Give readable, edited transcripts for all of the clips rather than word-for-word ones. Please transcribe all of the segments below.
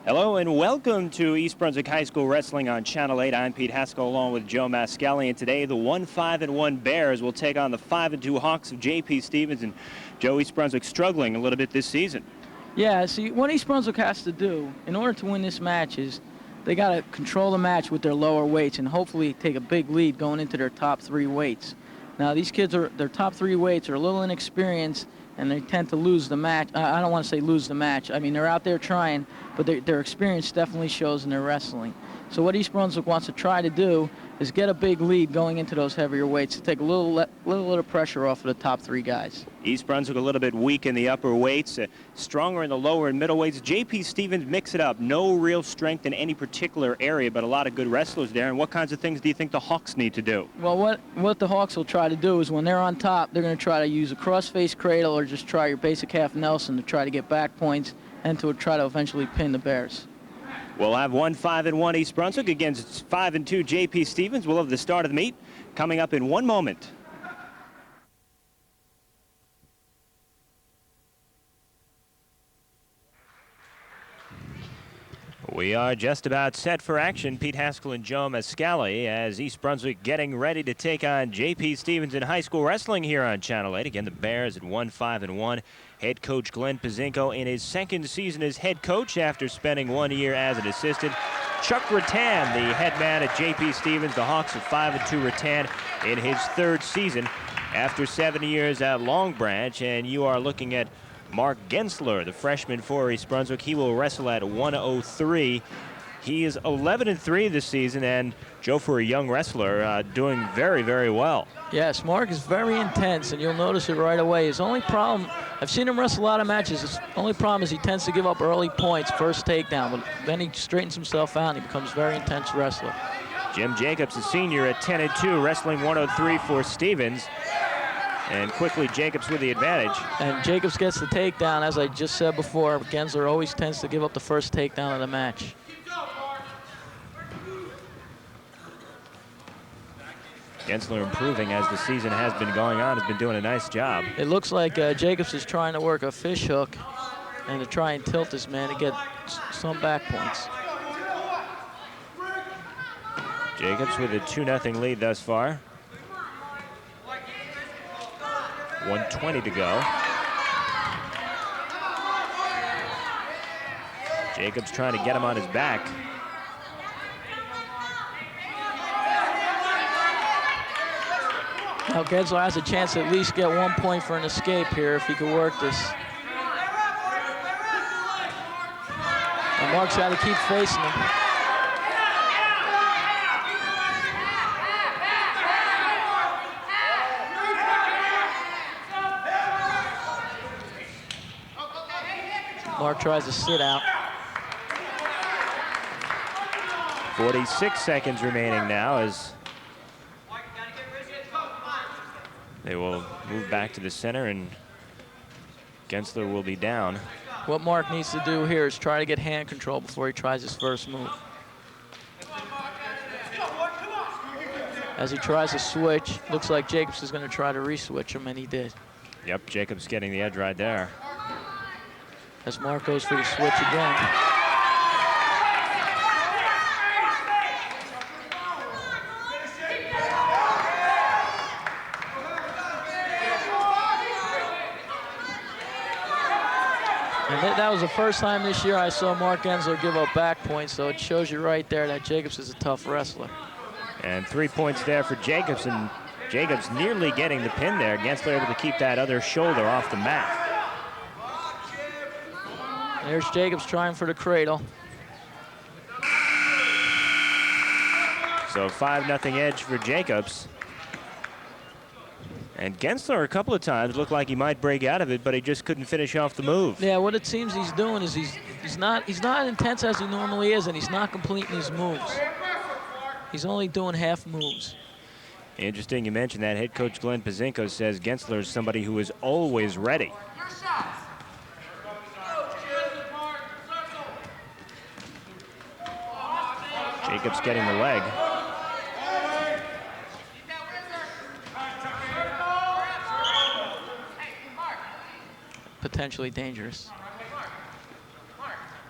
Hello and welcome to East Brunswick High School Wrestling on Channel 8. I'm Pete Haskell along with Joe Mascali, and today the 1-5-1 Bears will take on the 5-2 Hawks of J.P. Stevens. And Joe, East Brunswick struggling a little bit this season. Yeah, see, what East Brunswick has to do in order to win this match is they got to control the match with their lower weights and hopefully take a big lead going into their top three weights. Now, these kids, their top three weights are a little inexperienced, and they tend to lose the match. I don't want to say lose the match. I mean, they're out there trying, but their experience definitely shows in their wrestling. So what East Brunswick wants to try to do is get a big lead going into those heavier weights to take a little pressure off of the top three guys. East Brunswick a little bit weak in the upper weights, stronger in the lower and middle weights. J.P. Stevens mix it up. No real strength in any particular area, but a lot of good wrestlers there. And what kinds of things do you think the Hawks need to do? Well, what the Hawks will try to do is when they're on top, they're going to try to use a cross-face cradle or just try your basic half Nelson to try to get back points and to try to eventually pin the Bears. We'll have 1-5-1 East Brunswick against 5-2 J.P. Stevens. We'll have the start of the meet coming up in one moment. We are just about set for action. Pete Haskell and Joe Mascali as East Brunswick getting ready to take on J.P. Stevens in high school wrestling here on Channel 8. Again, the Bears at 1-5-1. Head coach Glenn Pazinko in his second season as head coach after spending 1 year as an assistant. Chuck Rattan, the head man at J.P. Stevens, the Hawks of 5-2 Rattan in his third season after 7 years at Long Branch. And you are looking at Mark Gensler, the freshman for East Brunswick. He will wrestle at 103. He is 11-3 this season, and Joe, for a young wrestler, doing very, very well. Yes, Mark is very intense, and you'll notice it right away. His only problem, I've seen him wrestle a lot of matches, his only problem is he tends to give up early points, first takedown, but then he straightens himself out and he becomes a very intense wrestler. Jim Jacobs, a senior at 10-2, wrestling 103 for Stevens. And quickly, Jacobs with the advantage. And Jacobs gets the takedown, as I just said before. Gensler always tends to give up the first takedown of the match. Gensler improving as the season has been going on, has been doing a nice job. It looks like Jacobs is trying to work a fish hook and to try and tilt this man to get some back points. Jacobs with a 2-0 lead thus far. 1:20 to go. Jacobs trying to get him on his back. Now Gensler has a chance to at least get 1 point for an escape here if he could work this. And Mark's got to keep facing him. Mark tries to sit out. 46 seconds remaining now as they will move back to the center and Gensler will be down. What Mark needs to do here is try to get hand control before he tries his first move. As he tries to switch, looks like Jacobs is going to try to re-switch him, and he did. Yep, Jacobs getting the edge right there. As Mark goes for the switch again. And that was the first time this year I saw Mark Gensler give up back points, so it shows you right there that Jacobs is a tough wrestler. And 3 points there for Jacobs, and Jacobs nearly getting the pin there. Gensler able to keep that other shoulder off the mat. There's Jacobs trying for the cradle. So 5-0 edge for Jacobs. And Gensler a couple of times looked like he might break out of it, but he just couldn't finish off the move. Yeah, what it seems he's doing is he's not intense as he normally is, and he's not completing his moves. He's only doing half moves. Interesting you mentioned that. Head coach Glenn Pazinko says Gensler is somebody who is always ready. Jacobs getting the leg. potentially dangerous.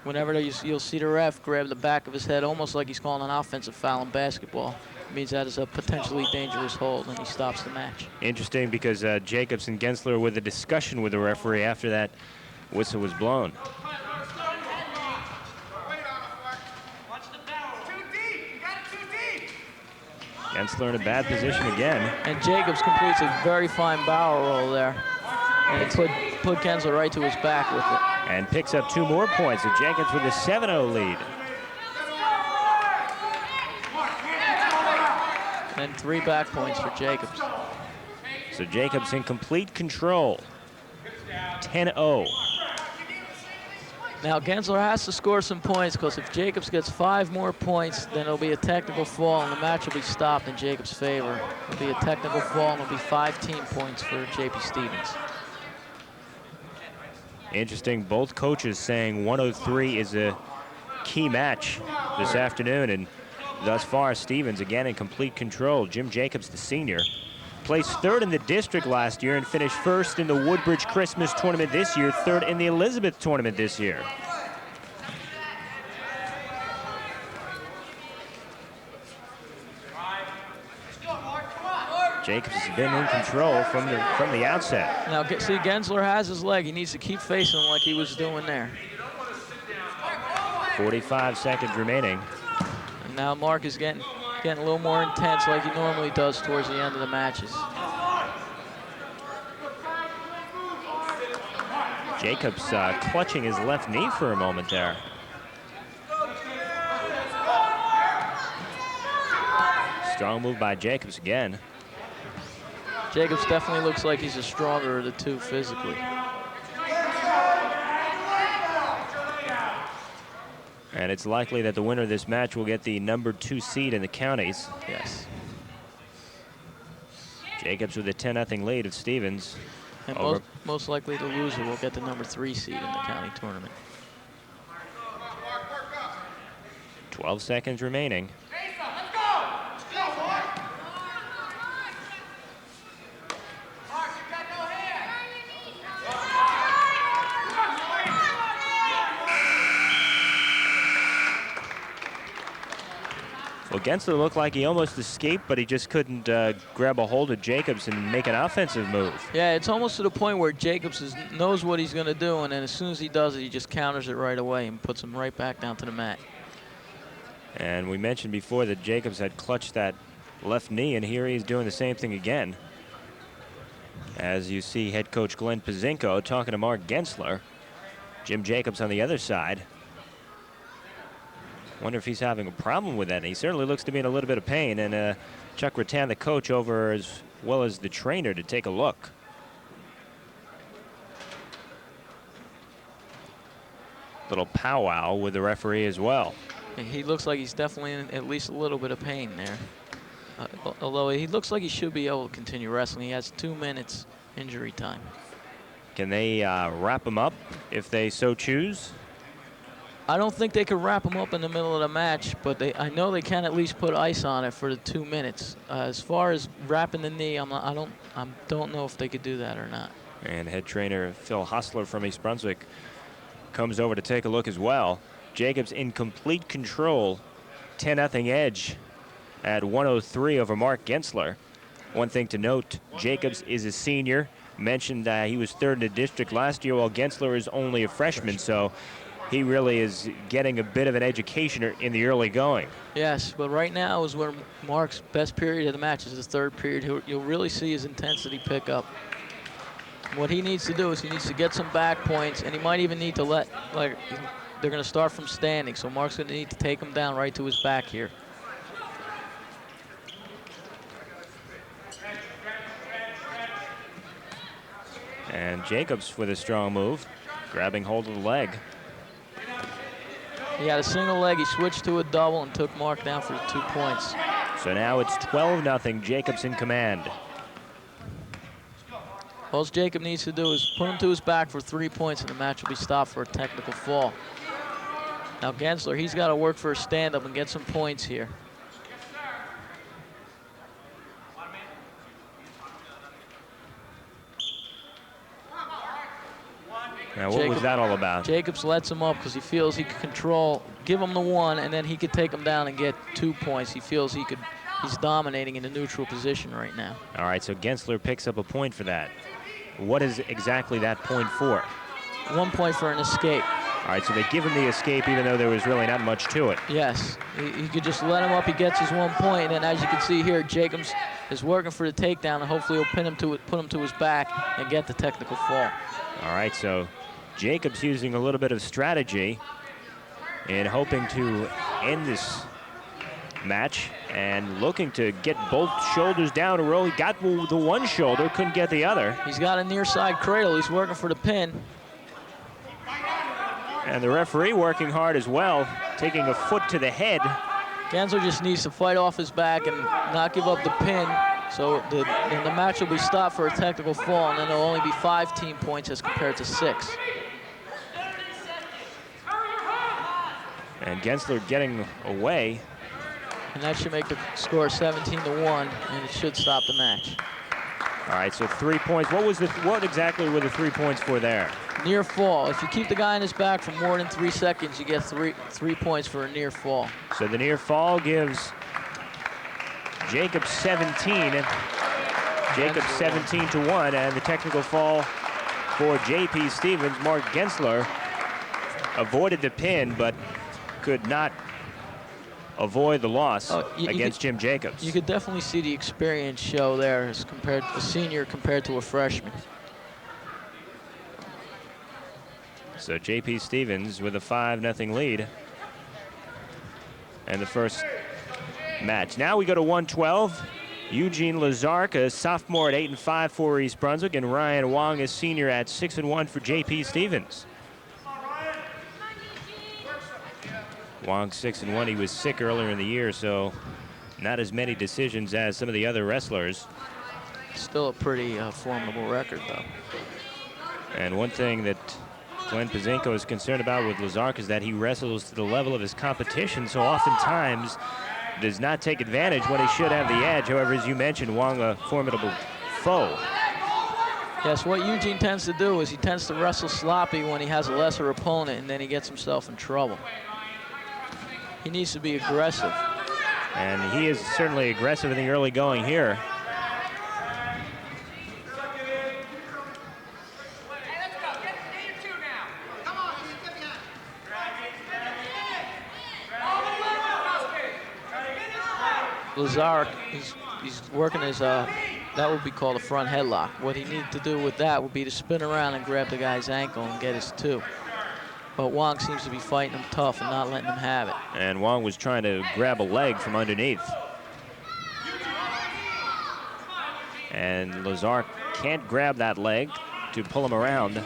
whenever you'll see the ref grab the back of his head, almost like he's calling an offensive foul in basketball. It means that is a potentially dangerous hold, and he stops the match. Interesting, because Jacobs and Gensler with a discussion with the referee after that whistle was blown. Gensler in a bad position again. And Jacobs completes a very fine barrel roll there. And it put Gensler right to his back with it. And picks up 2 more points. So Jacobs with a 7-0 lead. And 3 back points for Jacobs. So Jacobs in complete control. 10-0. Now Gensler has to score some points, because if Jacobs gets 5 more points, then it'll be a technical fall and the match will be stopped in Jacobs' favor. It'll be a technical fall and it'll be 5 team points for JP Stevens. Interesting, both coaches saying 103 is a key match this afternoon, and thus far Stevens again in complete control. Jim Jacobs, the senior, placed 3rd in the district last year and finished 1st in the Woodbridge Christmas tournament this year, 3rd in the Elizabeth tournament this year. Jacobs has been in control from the outset. Now, see, Gensler has his leg. He needs to keep facing him like he was doing there. 45 seconds remaining. And now Mark is getting a little more intense like he normally does towards the end of the matches. Jacobs clutching his left knee for a moment there. Strong move by Jacobs again. Jacobs definitely looks like he's the stronger of the two physically. And it's likely that the winner of this match will get the number 2 seed in the counties. Yes. Jacobs with a 10-0 lead of Stevens. And most likely the loser will get the number 3 seed in the county tournament. 12 seconds remaining. Well, Gensler looked like he almost escaped, but he just couldn't grab a hold of Jacobs and make an offensive move. Yeah, it's almost to the point where Jacobs knows what he's going to do, and then as soon as he does it, he just counters it right away and puts him right back down to the mat. And we mentioned before that Jacobs had clutched that left knee, and here he's doing the same thing again. As you see head coach Glenn Pazinko talking to Mark Gensler. Jim Jacobs on the other side. Wonder if he's having a problem with that. And he certainly looks to be in a little bit of pain. And Chuck Rattan, the coach, over as well as the trainer to take a look. Little powwow with the referee as well. He looks like he's definitely in at least a little bit of pain there. Although he looks like he should be able to continue wrestling. He has 2 minutes injury time. Can they wrap him up if they so choose? I don't think they could wrap him up in the middle of the match, but I know they can at least put ice on it for the 2 minutes. As far as wrapping the knee, I don't know if they could do that or not. And head trainer Phil Hustler from East Brunswick comes over to take a look as well. Jacobs in complete control, 10-0 edge at 103 over Mark Gensler. One thing to note, Jacobs is a senior. Mentioned that he was 3rd in the district last year, while Gensler is only a freshman, so he really is getting a bit of an education in the early going. Yes, but right now is where Mark's best period of the match is the 3rd period. You'll really see his intensity pick up. What he needs to do is he needs to get some back points, and he might even need to they're going to start from standing, so Mark's going to need to take him down right to his back here. And Jacobs with a strong move, grabbing hold of the leg. He had a single leg, he switched to a double and took Mark down for 2 points. So now it's 12-0, Jacobs in command. All Jacob needs to do is put him to his back for 3 points and the match will be stopped for a technical fall. Now Gensler, he's got to work for a stand-up and get some points here. Now, what was that all about? Jacobs lets him up because he feels he can control, give him the 1, and then he could take him down and get 2 points. He feels he's dominating in the neutral position right now. All right, so Gensler picks up a point for that. What is exactly that point for? 1 point for an escape. All right, so they give him the escape even though there was really not much to it. Yes, he could just let him up. He gets his 1 point, and as you can see here, Jacobs is working for the takedown, and hopefully he'll put him to his back and get the technical fall. All right, so Jacobs using a little bit of strategy and hoping to end this match and looking to get both shoulders down a row. He got the one shoulder, couldn't get the other. He's got a near side cradle. He's working for the pin. And the referee working hard as well, taking a foot to the head. Gensler just needs to fight off his back and not give up the pin. So the match will be stopped for a technical fall, and then there'll only be 5 team points as compared to 6. And Gensler getting away. And that should make the score 17-1, and it should stop the match. All right, so 3 points. What exactly were the 3 points for there? Near fall. If you keep the guy on his back for more than 3 seconds, you get three points for a near fall. So the near fall gives Jacobs 17. Jacobs 17-1, and the technical fall for J.P. Stevens. Mark Gensler avoided the pin, but could not avoid the loss against Jim Jacobs. You could definitely see the experience show there as compared to a senior compared to a freshman. So J.P. Stevens with a 5-0 lead. And the first match. Now we go to 112. Eugene Lazark, a sophomore at 8-5 for East Brunswick, and Ryan Wong, a senior at 6-1 for J.P. Stevens. Wong 6-1. He was sick earlier in the year, so not as many decisions as some of the other wrestlers. Still a pretty formidable record, though. And one thing that Glenn Pazinko is concerned about with Lazark is that he wrestles to the level of his competition, so oftentimes does not take advantage when he should have the edge. However, as you mentioned, Wong a formidable foe. Yes, what Eugene tends to do is he tends to wrestle sloppy when he has a lesser opponent, and then he gets himself in trouble. He needs to be aggressive. And he is certainly aggressive in the early going here. Lazark, he's working his, that would be called a front headlock. What he needs to do with that would be to spin around and grab the guy's ankle and get his 2. But Wong seems to be fighting him tough and not letting him have it. And Wong was trying to grab a leg from underneath. And Lazark can't grab that leg to pull him around.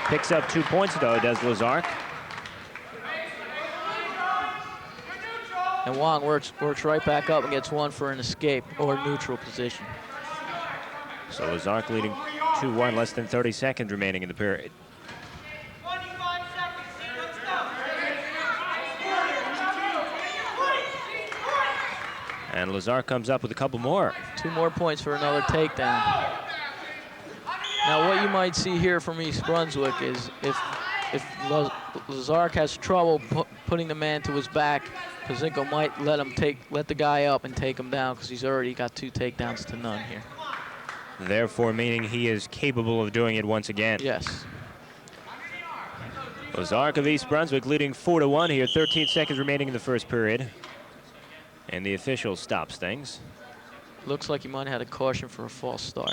Picks up 2 points though, does Lazark. And Wong works right back up and gets 1 for an escape or neutral position. So Lazark leading 2-1, less than 30 seconds remaining in the period. And Lazark comes up with a couple more. 2 more points for another takedown. Now what you might see here from East Brunswick is if Lazark has trouble putting the man to his back, Pazinko might let the guy up and take him down because he's already got 2 takedowns to none here. Therefore meaning he is capable of doing it once again. Yes. Lazark of East Brunswick leading 4-1 here, 13 seconds remaining in the first period. And the official stops things. Looks like he might have had a caution for a false start.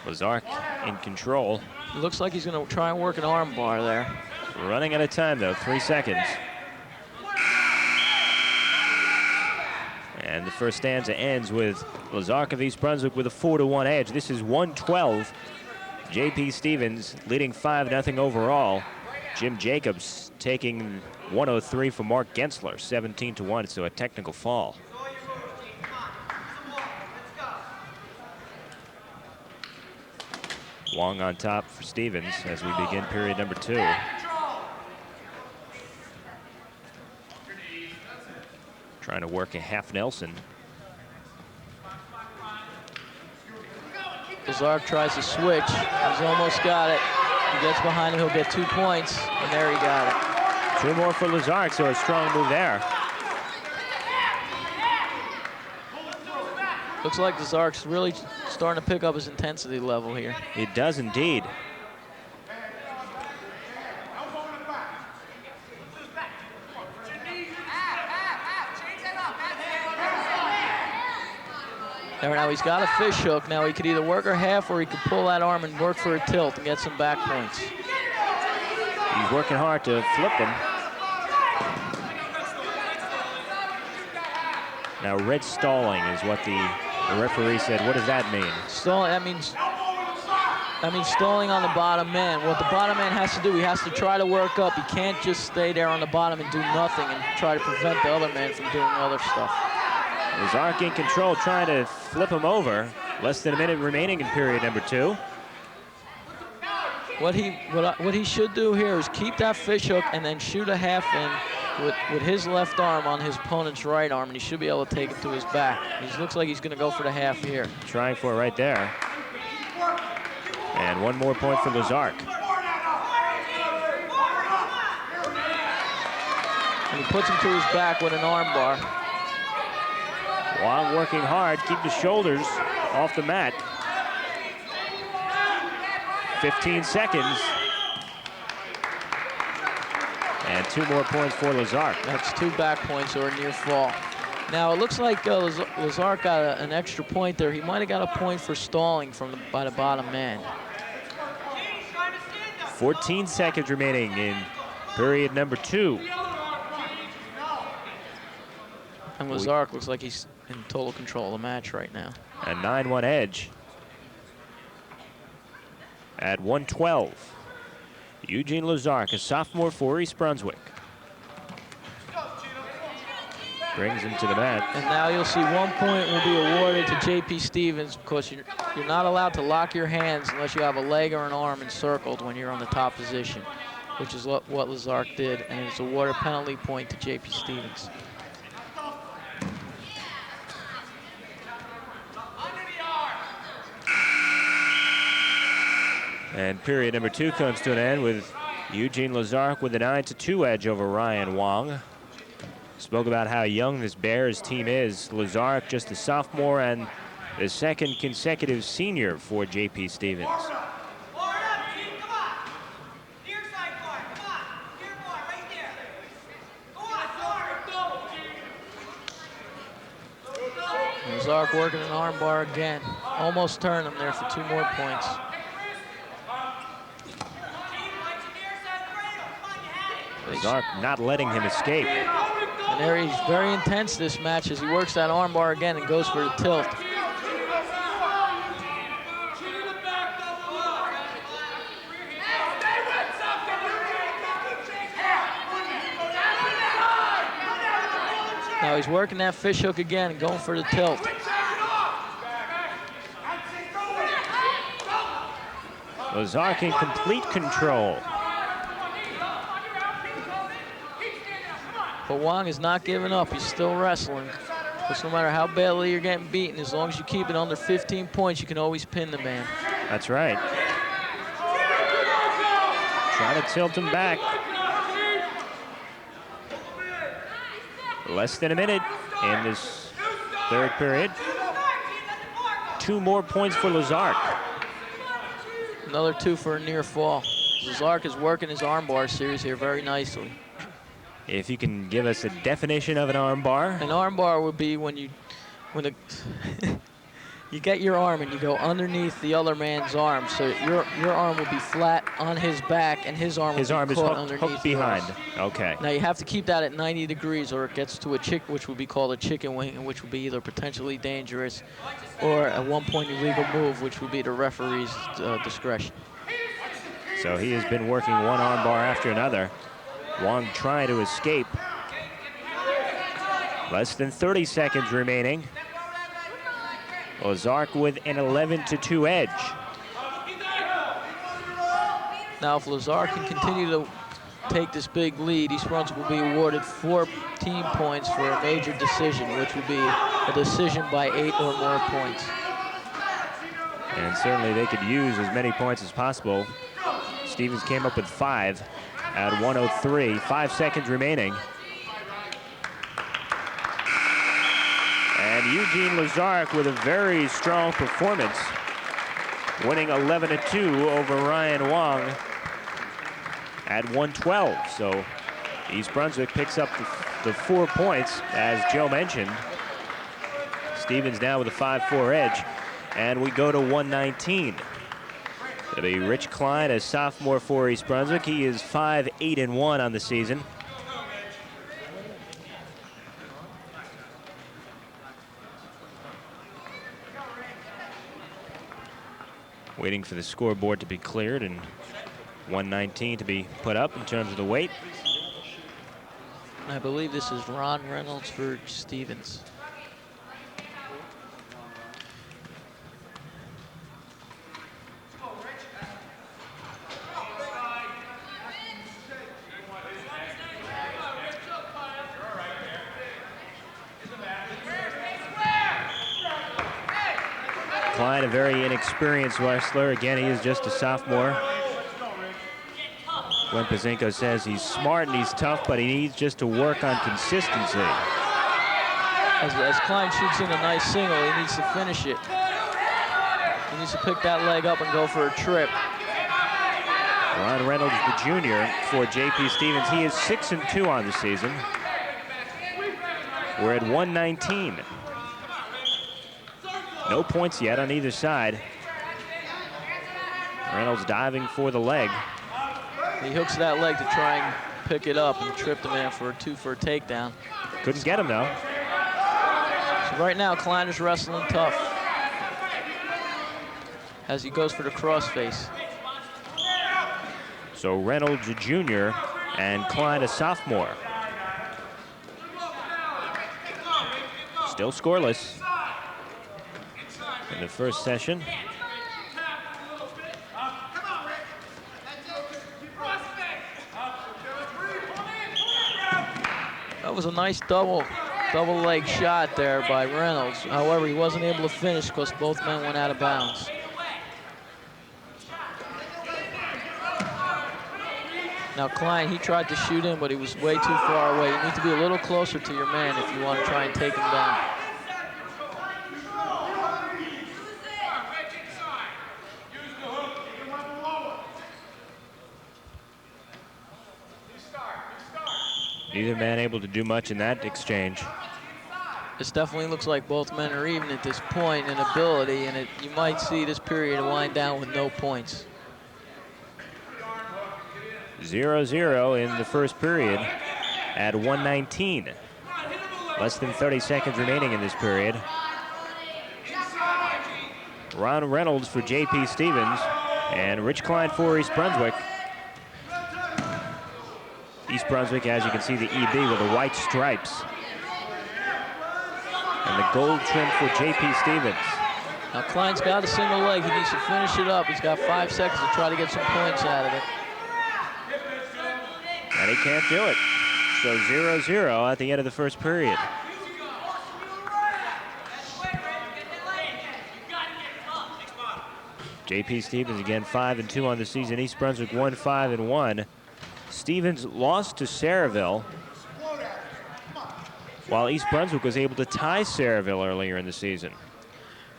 Lazark in control. It looks like he's going to try and work an arm bar there. Running out of time though, 3 seconds. And the first stanza ends with Lazark of East Brunswick with a 4-1 edge. This is 112. J.P. Stevens leading 5-0 overall. Jim Jacobs taking 103 for Mark Gensler, 17-1, so a technical fall. Wong on top for Stevens as we begin period number 2. Trying to work a half Nelson. Lazark tries to switch. He's almost got it. He gets behind him, he'll get 2 points, and there he got it. 2 more for Lazark, so a strong move there. Looks like Lazark's really starting to pick up his intensity level here. It does indeed. Now he's got a fish hook. Now he could either work her half or he could pull that arm and work for a tilt and get some back points. He's working hard to flip them. Now red stalling is what the referee said. What does that mean? Stalling, that means stalling on the bottom man. What the bottom man has to do, he has to try to work up. He can't just stay there on the bottom and do nothing and try to prevent the other man from doing other stuff. Lazark in control, trying to flip him over. Less than a minute remaining in period number 2. What he should do here is keep that fish hook and then shoot a half in with his left arm on his opponent's right arm, and he should be able to take it to his back. He looks like he's going to go for the half here. Trying for it right there. And 1 more point for Lazark. And he puts him to his back with an arm bar. Wong working hard, keep the shoulders off the mat. 15 seconds. And 2 more points for Lazark. That's 2 back points or a near fall. Now it looks like Lazark got an extra point there. He might have got a point for stalling by the bottom man. 14 seconds remaining in period number 2. And Lazark looks like he's in total control of the match right now. A 9-1 edge. At 112, Eugene Lazark, a sophomore for East Brunswick. Brings him to the mat. And now you'll see 1 point will be awarded to J.P. Stevens because you're not allowed to lock your hands unless you have a leg or an arm encircled when you're on the top position, which is what Lazark did, and it's awarded a penalty point to J.P. Stevens. And period number 2 comes to an end with Eugene Lazark with a 9-2 edge over Ryan Wong. Spoke about how young this Bears team is. Lazark just a sophomore and the 2nd consecutive senior for J.P. Stevens. Lazark working an arm bar again. Almost turned him there for 2 more points. Lazark not letting him escape. And there he's very intense this match as he works that arm bar again and goes for the tilt. Now he's working that fish hook again and going for the tilt. Lazark in complete control. But Wong is not giving up. He's still wrestling. Because no matter how badly you're getting beaten, as long as you keep it under 15 points, you can always pin the man. That's right. Trying to tilt him back. Less than a minute in this 3rd period. 2 more points for Lazark. Another 2 for a near fall. Lazark is working his arm bar series here very nicely. If you can give us a definition of an arm bar. An arm bar would be when you get your arm and you go underneath the other man's arm, so your arm will be flat on his back and his arm is hooked behind. Okay. Now you have to keep that at 90 degrees or it gets to a which would be called a chicken wing, which would be either potentially dangerous or at 1 point illegal move, which would be the referee's discretion. So he has been working one arm bar after another. Wong trying to escape. Less than 30 seconds remaining. Lazark with an 11-2 edge. Now if Lazark can continue to take this big lead, East Brunswick will be awarded 14 points for a major decision, which would be a decision by 8 or more points. And certainly they could use as many points as possible. Stevens came up with 5 at 1:03. 5 seconds remaining. And Eugene Lazark with a very strong performance, winning 11-2 over Ryan Wong at 1:12. So East Brunswick picks up the 4 points, as Joe mentioned. Stevens now with a 5-4 edge. And we go to 119. It'll be Rich Klein, a sophomore for East Brunswick. He is 5-8-1 on the season. Waiting for the scoreboard to be cleared and 119 to be put up in terms of the weight. I believe this is Ron Reynolds for Stevens. Klein, a very inexperienced wrestler. Again, he is just a sophomore. Glenn Pazinko says he's smart and he's tough, but he needs just to work on consistency. As Klein shoots in a nice single, he needs to finish it. He needs to pick that leg up and go for a trip. Ron Reynolds, the junior for JP Stevens. He is 6-2 on the season. We're at 119. No points yet on either side. Reynolds diving for the leg. He hooks that leg to try and pick it up and trip the man for a 2 for a takedown. Couldn't get him though. So right now, Klein is wrestling tough as he goes for the crossface. So Reynolds, a junior, and Klein, a sophomore. Still scoreless in the first session. That was a nice double leg shot there by Reynolds. However, he wasn't able to finish because both men went out of bounds. Now Klein, he tried to shoot in, but he was way too far away. You need to be a little closer to your man if you want to try and take him down. Neither man able to do much in that exchange. This definitely looks like both men are even at this point in ability, and you might see this period wind down with no points. 0-0 in the first period at 119. Less than 30 seconds remaining in this period. Ron Reynolds for JP Stevens and Rich Klein for East Brunswick. East Brunswick, as you can see, the EB with the white stripes. And the gold trim for JP Stevens. Now Klein's got a single leg. He needs to finish it up. He's got 5 seconds to try to get some points out of it. And he can't do it. So 0-0 at the end of the first period. JP Stevens again 5-2 on the season. East Brunswick 5-1. Stevens lost to Saraville, while East Brunswick was able to tie Saraville earlier in the season.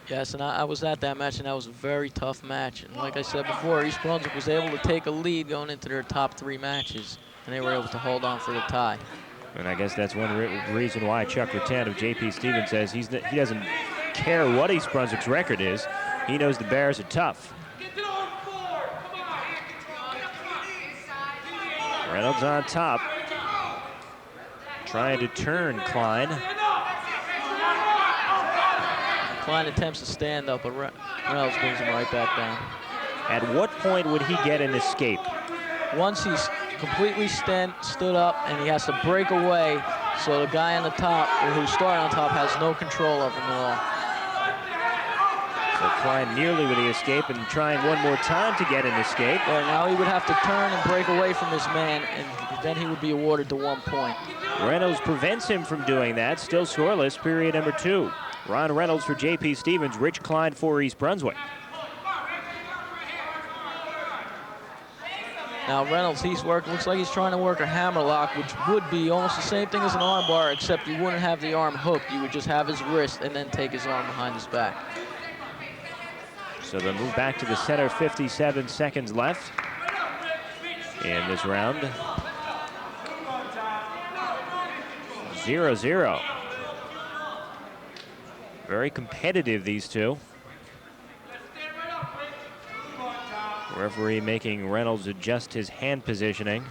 Yes, and I was at that match, and that was a very tough match. And like I said before, East Brunswick was able to take a lead going into their top 3 matches, and they were able to hold on for the tie. And I guess that's one reason why Chuck Rattan of JP Stevens says he doesn't care what East Brunswick's record is. He knows the Bears are tough. Reynolds on top, trying to turn Klein. Klein attempts to stand up, but Reynolds brings him right back down. At what point would he get an escape? Once he's completely stood up and he has to break away, so the guy on the top, or who's starting on top, has no control of him at all. So Klein nearly with the escape and trying one more time to get an escape. Right, now he would have to turn and break away from his man, and then he would be awarded the 1 point. Reynolds prevents him from doing that. Still scoreless, period number 2. Ron Reynolds for JP Stevens, Rich Klein for East Brunswick. Now Reynolds, looks like he's trying to work a hammer lock, which would be almost the same thing as an arm bar, except you wouldn't have the arm hooked. You would just have his wrist and then take his arm behind his back. So they'll move back to the center, 57 seconds left in this round. 0-0. Very competitive, these two. Referee making Reynolds adjust his hand positioning.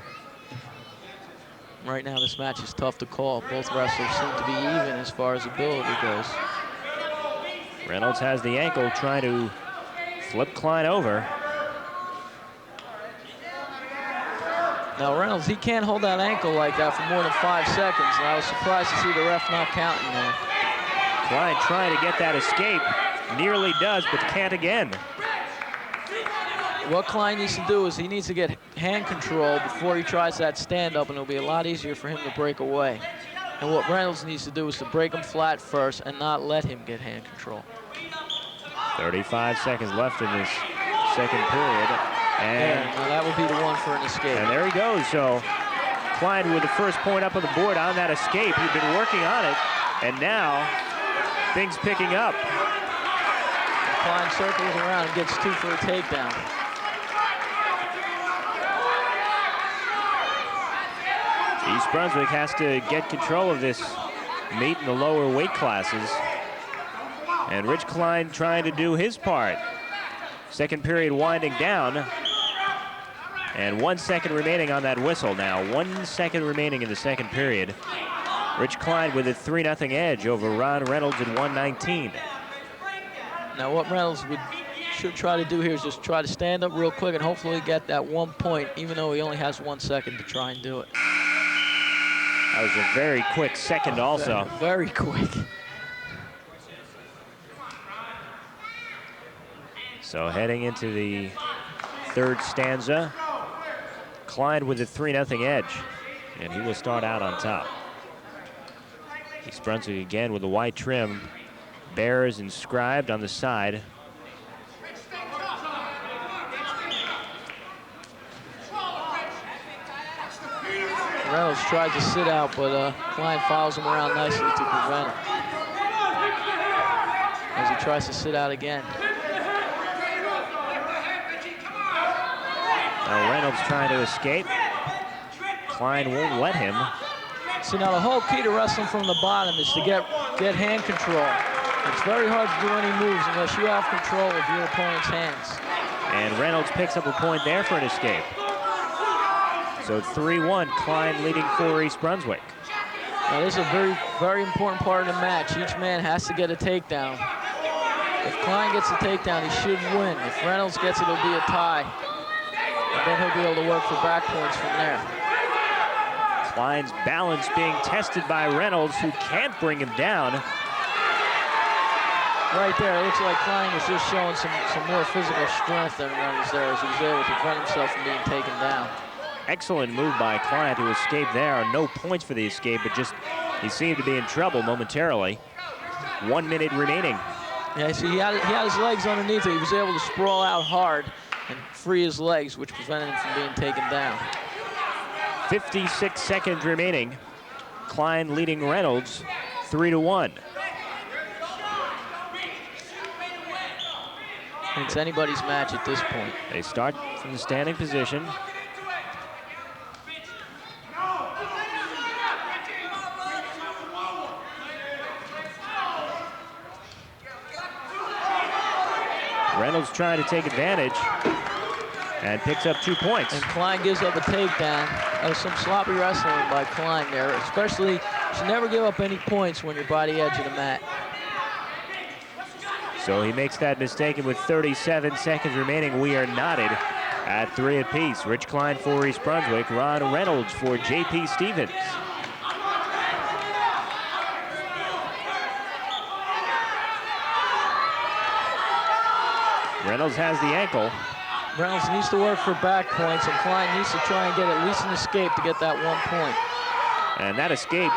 Right now, this match is tough to call. Both wrestlers seem to be even as far as ability goes. Reynolds has the ankle, trying to flip Klein over. Now Reynolds, he can't hold that ankle like that for more than 5 seconds. And I was surprised to see the ref not counting there. Klein trying to get that escape. Nearly does, but can't again. What Klein needs to do is he needs to get hand control before he tries that stand-up, and it'll be a lot easier for him to break away. And what Reynolds needs to do is to break him flat first and not let him get hand control. 35 seconds left in this second period. And now that would be the one for an escape. And there he goes. So Klein with the first point up on the board on that escape. He'd been working on it, and now things picking up. Klein circles around and gets 2 for a takedown. East Brunswick has to get control of this meet in the lower weight classes. And Rich Klein trying to do his part. Second period winding down. And 1 second remaining on that whistle now. 1 second remaining in the second period. Rich Klein with a 3-0 edge over Ron Reynolds at 119. Now what Reynolds should try to do here is just try to stand up real quick and hopefully get that 1 point, even though he only has 1 second to try and do it. That was a very quick second also. Very quick. So heading into the third stanza, Klein with a 3-0 edge, and he will start out on top. East Brunswick again with the white trim, Bears inscribed on the side. Reynolds tried to sit out, but Klein follows him around nicely to prevent it. As he tries to sit out again. Now Reynolds trying to escape. Klein won't let him. See, now the whole key to wrestling from the bottom is to get hand control. It's very hard to do any moves unless you have control of your opponent's hands. And Reynolds picks up a point there for an escape. So 3-1, Klein leading for East Brunswick. Now this is a very, very important part of the match. Each man has to get a takedown. If Klein gets a takedown, he should win. If Reynolds gets it, it'll be a tie. And then he'll be able to work for back points from there. Klein's balance being tested by Reynolds, who can't bring him down. Right there, it looks like Klein was just showing some more physical strength than Reynolds there, as he was able to prevent himself from being taken down. Excellent move by Klein to escape there. No points for the escape, but just he seemed to be in trouble momentarily. 1 minute remaining. Yeah, see, he had his legs underneath it. He was able to sprawl out hard and free his legs, which prevented him from being taken down. 56 seconds remaining. Klein leading Reynolds 3-1. It's anybody's match at this point. They start from the standing position. Reynolds trying to take advantage and picks up 2 points. And Klein gives up a takedown. That was some sloppy wrestling by Klein there. Especially, you should never give up any points when you're by the edge of the mat. So he makes that mistake, and with 37 seconds remaining, we are knotted at 3 apiece. Rich Klein for East Brunswick, Ron Reynolds for J.P. Stevens. Reynolds has the ankle. Reynolds needs to work for back points, and Klein needs to try and get at least an escape to get that 1 point. And that escape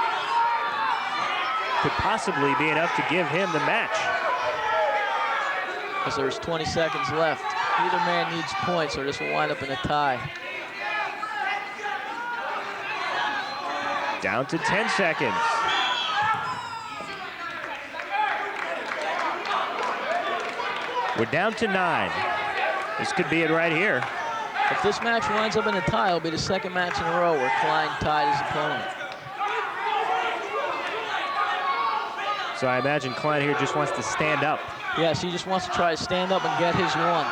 could possibly be enough to give him the match. As there's 20 seconds left. Either man needs points or this will wind up in a tie. Down to 10 seconds. We're down to 9. This could be it right here. If this match winds up in a tie, it'll be the second match in a row where Klein tied his opponent. So I imagine Klein here just wants to stand up. Yes, he just wants to try to stand up and get his one.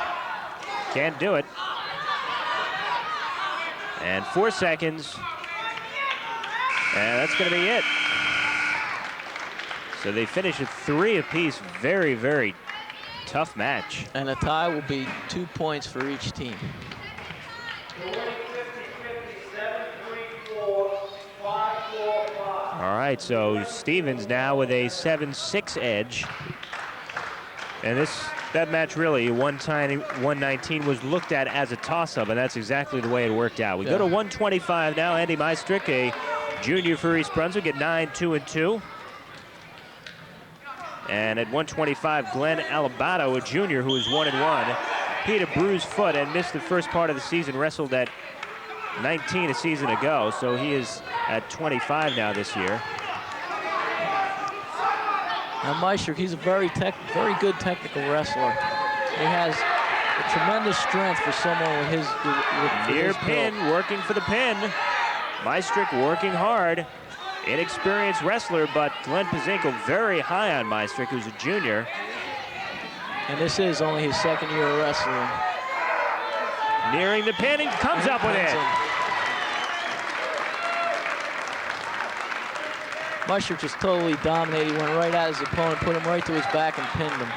Can't do it. And 4 seconds. And that's going to be it. So they finish at 3 apiece. Very, very tough match. And a tie will be 2 points for each team. All right, so Stevens now with a 7-6 edge. And that match really, 119, was looked at as a toss-up, and that's exactly the way it worked out. We go to 125 now. Andy Meistrick, a junior for East Brunswick at 9-2-2. And at 125, Glenn Alabato, a junior who is 1-1. He had a bruised foot and missed the first part of the season, wrestled at 19 a season ago, so he is at 25 now this year. Now Meistrick, he's a very good technical wrestler. He has a tremendous strength for someone with his near his pin, build. working for the pin. Meistrick working hard. Inexperienced wrestler, but Glenn Pazinko very high on Meistrick, who's a junior. And this is only his second year of wrestling. Nearing the pin and comes up with it. Meistrick just totally dominated. He went right at his opponent, put him right to his back and pinned him.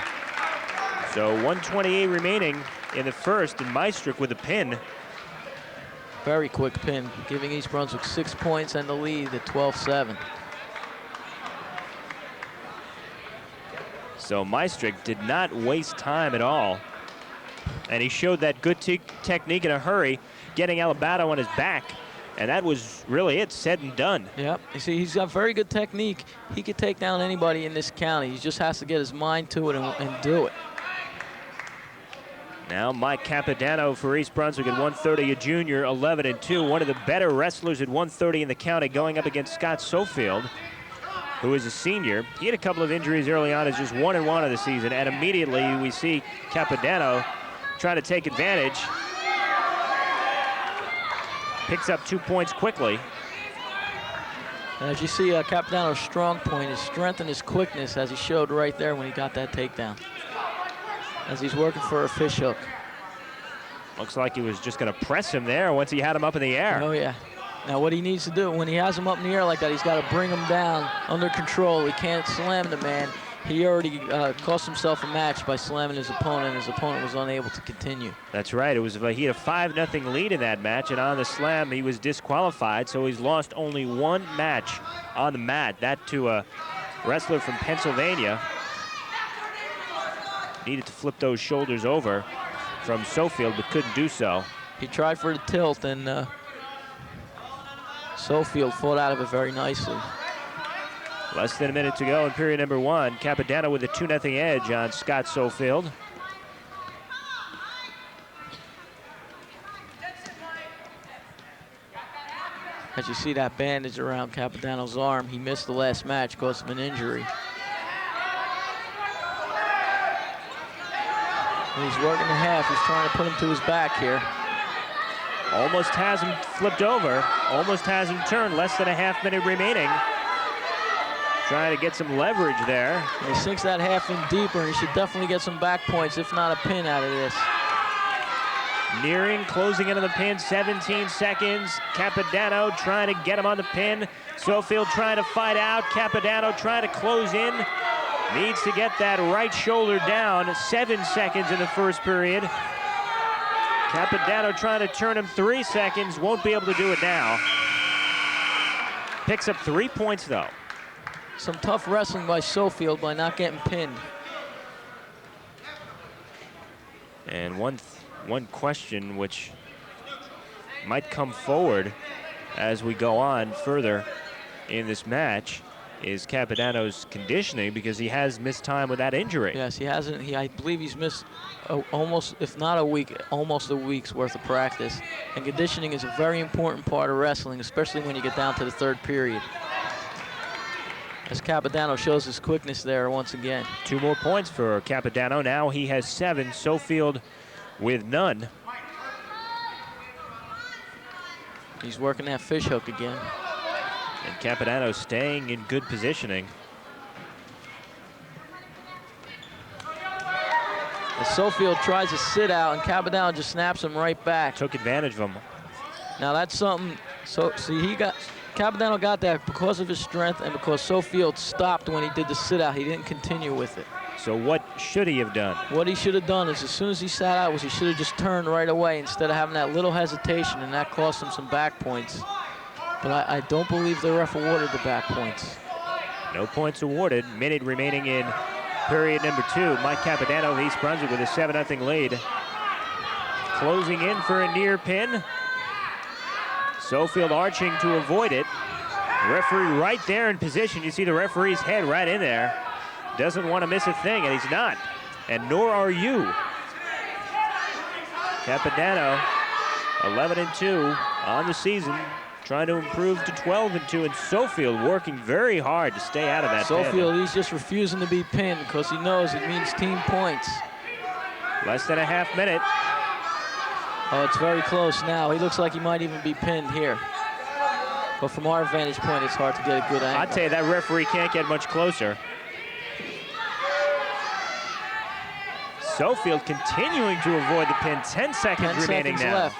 So 128 remaining in the first, and Meistrick with a pin. Very quick pin, giving East Brunswick 6 points and the lead at 12-7. So Meistrick did not waste time at all. And he showed that good technique in a hurry, getting Alabato on his back. And that was really it, said and done. Yep, you see, he's got very good technique. He could take down anybody in this county. He just has to get his mind to it and do it. Now Mike Capodanno for East Brunswick at 130, a junior, 11-2. One of the better wrestlers at 130 in the county, going up against Scott Sofield, who is a senior. He had a couple of injuries early on as just 1-1 of the season, and immediately we see Capodanno trying to take advantage. Picks up 2 points quickly. And as you see, Capodanno's strong point, his strength and his quickness, as he showed right there when he got that takedown. As he's working for a fish hook. Looks like he was just going to press him there once he had him up in the air. Oh, yeah. Now, what he needs to do, when he has him up in the air like that, he's got to bring him down under control. He can't slam the man. He already cost himself a match by slamming his opponent. His opponent was unable to continue. That's right. It was he had a 5-0 lead in that match, and on the slam he was disqualified, so he's lost only one match on the mat. That to a wrestler from Pennsylvania. Needed to flip those shoulders over from Sofield, but couldn't do so. He tried for the tilt, and Sofield fought out of it very nicely. Less than a minute to go in period number 1. Capodanno with a 2-0 edge on Scott Sofield. As you see that bandage around Capodanno's arm, he missed the last match because of an injury. And he's working the half. He's trying to put him to his back here. Almost has him flipped over. Almost has him turned. Less than a half minute remaining. Trying to get some leverage there. And he sinks that half in deeper, and he should definitely get some back points, if not a pin out of this. Nearing, closing into the pin, 17 seconds. Capodanno trying to get him on the pin. Sofield trying to fight out. Capodanno trying to close in. Needs to get that right shoulder down. 7 seconds in the first period. Capodanno trying to turn him 3 seconds. Won't be able to do it now. Picks up 3 points though. Some tough wrestling by Sofield by not getting pinned. And one question which might come forward as we go on further in this match is Capodanno's conditioning, because he has missed time with that injury. Yes, he hasn't. I believe he's missed almost, if not a week, almost a week's worth of practice. And conditioning is a very important part of wrestling, especially when you get down to the third period. As Capodanno shows his quickness there once again. 2 more points for Capodanno. Now he has 7. Sofield with none. He's working that fish hook again. And Capodanno staying in good positioning. As Sofield tries to sit out, and Capodanno just snaps him right back. Took advantage of him. Now that's something. So see, Capodanno got that because of his strength and because Sofield stopped when he did the sit out. He didn't continue with it. So what should he have done? What he should have done is, as soon as he sat out, was he should have just turned right away instead of having that little hesitation, and that cost him some back points. But I don't believe the ref awarded the back points. No points awarded. Minute remaining in period number 2. Mike Capodanno of East Brunswick with a 7-0 lead. Closing in for a near pin. Sofield arching to avoid it. Referee right there in position. You see the referee's head right in there. Doesn't want to miss a thing, and he's not. And nor are you. Capodanno, 11-2 on the season, trying to improve to 12-2, and Sofield working very hard to stay out of that pin. Sofield, he's just refusing to be pinned because he knows it means team points. Less than a half minute. Oh, it's very close now. He looks like he might even be pinned here. But from our vantage point, it's hard to get a good angle. I'd tell you that referee can't get much closer. Sofield continuing to avoid the pin. 10 seconds remaining now. Left.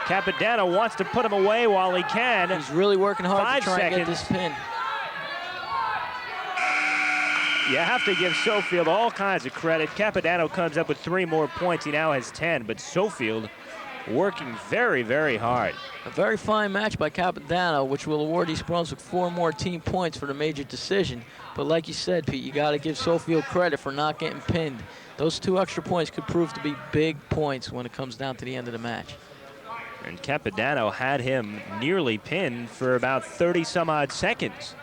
Capodanno wants to put him away while he can. He's really working hard 5 to try seconds. and get this pin. You have to give Sofield all kinds of credit. Capodanno comes up with 3 more points. He now has 10, but Sofield working very, very hard. A very fine match by Capodanno, which will award East Brunswick 4 more team points for the major decision. But like you said, Pete, you got to give Sofield credit for not getting pinned. Those 2 extra points could prove to be big points when it comes down to the end of the match. And Capodanno had him nearly pinned for about 30-some-odd seconds.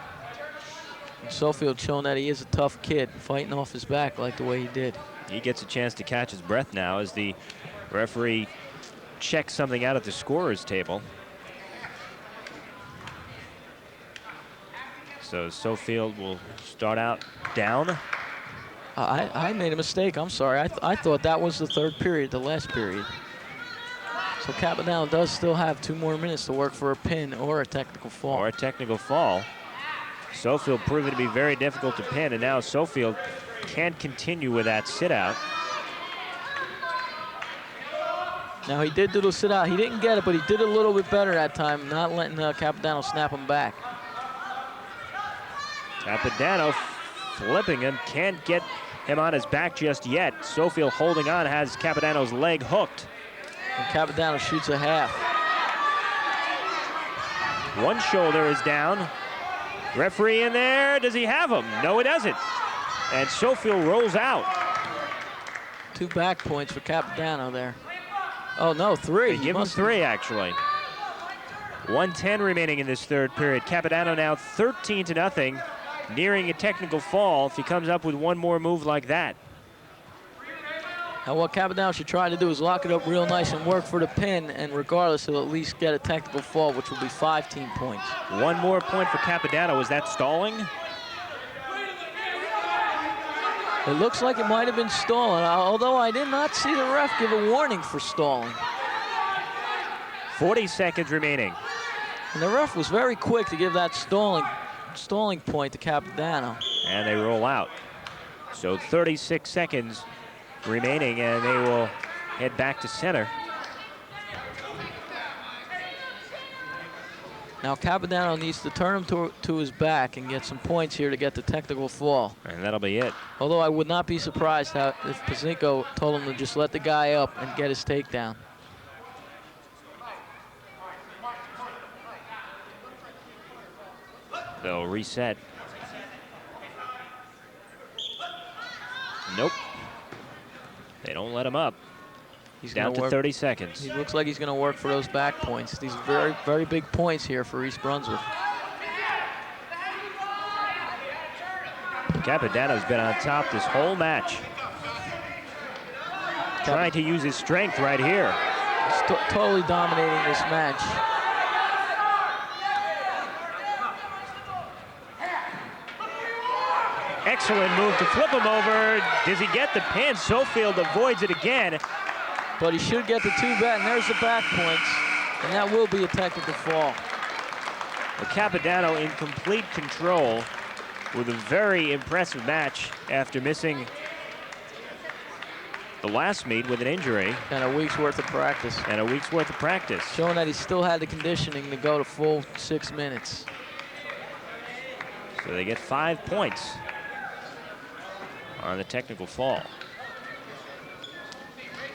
And Sofield showing that he is a tough kid, fighting off his back like the way he did. He gets a chance to catch his breath now as the referee checks something out at the scorer's table. So Sofield will start out down. I made a mistake. I'm sorry. I thought that was the third period, the last period. So Capodanno does still have 2 more minutes to work for a pin or a technical fall. Or a technical fall. Sofield proving to be very difficult to pin, and now Sofield can't continue with that sit-out. Now he did do the sit-out. He didn't get it, but he did a little bit better that time, not letting Capodanno snap him back. Capodanno flipping him, can't get him on his back just yet. Sofield holding on, has Capodanno's leg hooked. And Capodanno shoots a half. One shoulder is down. Referee in there, does he have him? No, he doesn't. And Sofield rolls out. 2 back points for Capodanno there. Oh no, 3. They give him 3 actually. 1:10 remaining in this third period. Capodanno now 13-0, nearing a technical fall if he comes up with 1 more move like that. Now what Capodanno should try to do is lock it up real nice and work for the pin, and regardless, he'll at least get a technical fall, which will be 5 team points. 1 more point for Capodanno. Is that stalling? It looks like it might have been stalling, although I did not see the ref give a warning for stalling. 40 seconds remaining. And the ref was very quick to give that stalling point to Capodanno. And they roll out. So 36 seconds remaining, and they will head back to center. Now Capodanno needs to turn him to his back and get some points here to get the technical fall. And that'll be it. Although I would not be surprised if Pazinko told him to just let the guy up and get his takedown. They'll reset. Nope. They don't let him up. He's down to 30 seconds. He looks like he's going to work for those back points. These are very, very big points here for East Brunswick. Capodanno's been on top this whole match. Trying to use his strength right here. He's totally dominating this match. Excellent move to flip him over. Does he get the pin? Sofield avoids it again. But he should get the 2-bet, and there's the back points. And that will be a technical fall. Well, Capodanno in complete control with a very impressive match after missing the last meet with an injury. And a week's worth of practice. Showing that he still had the conditioning to go to full 6 minutes. So they get 5 points on the technical fall.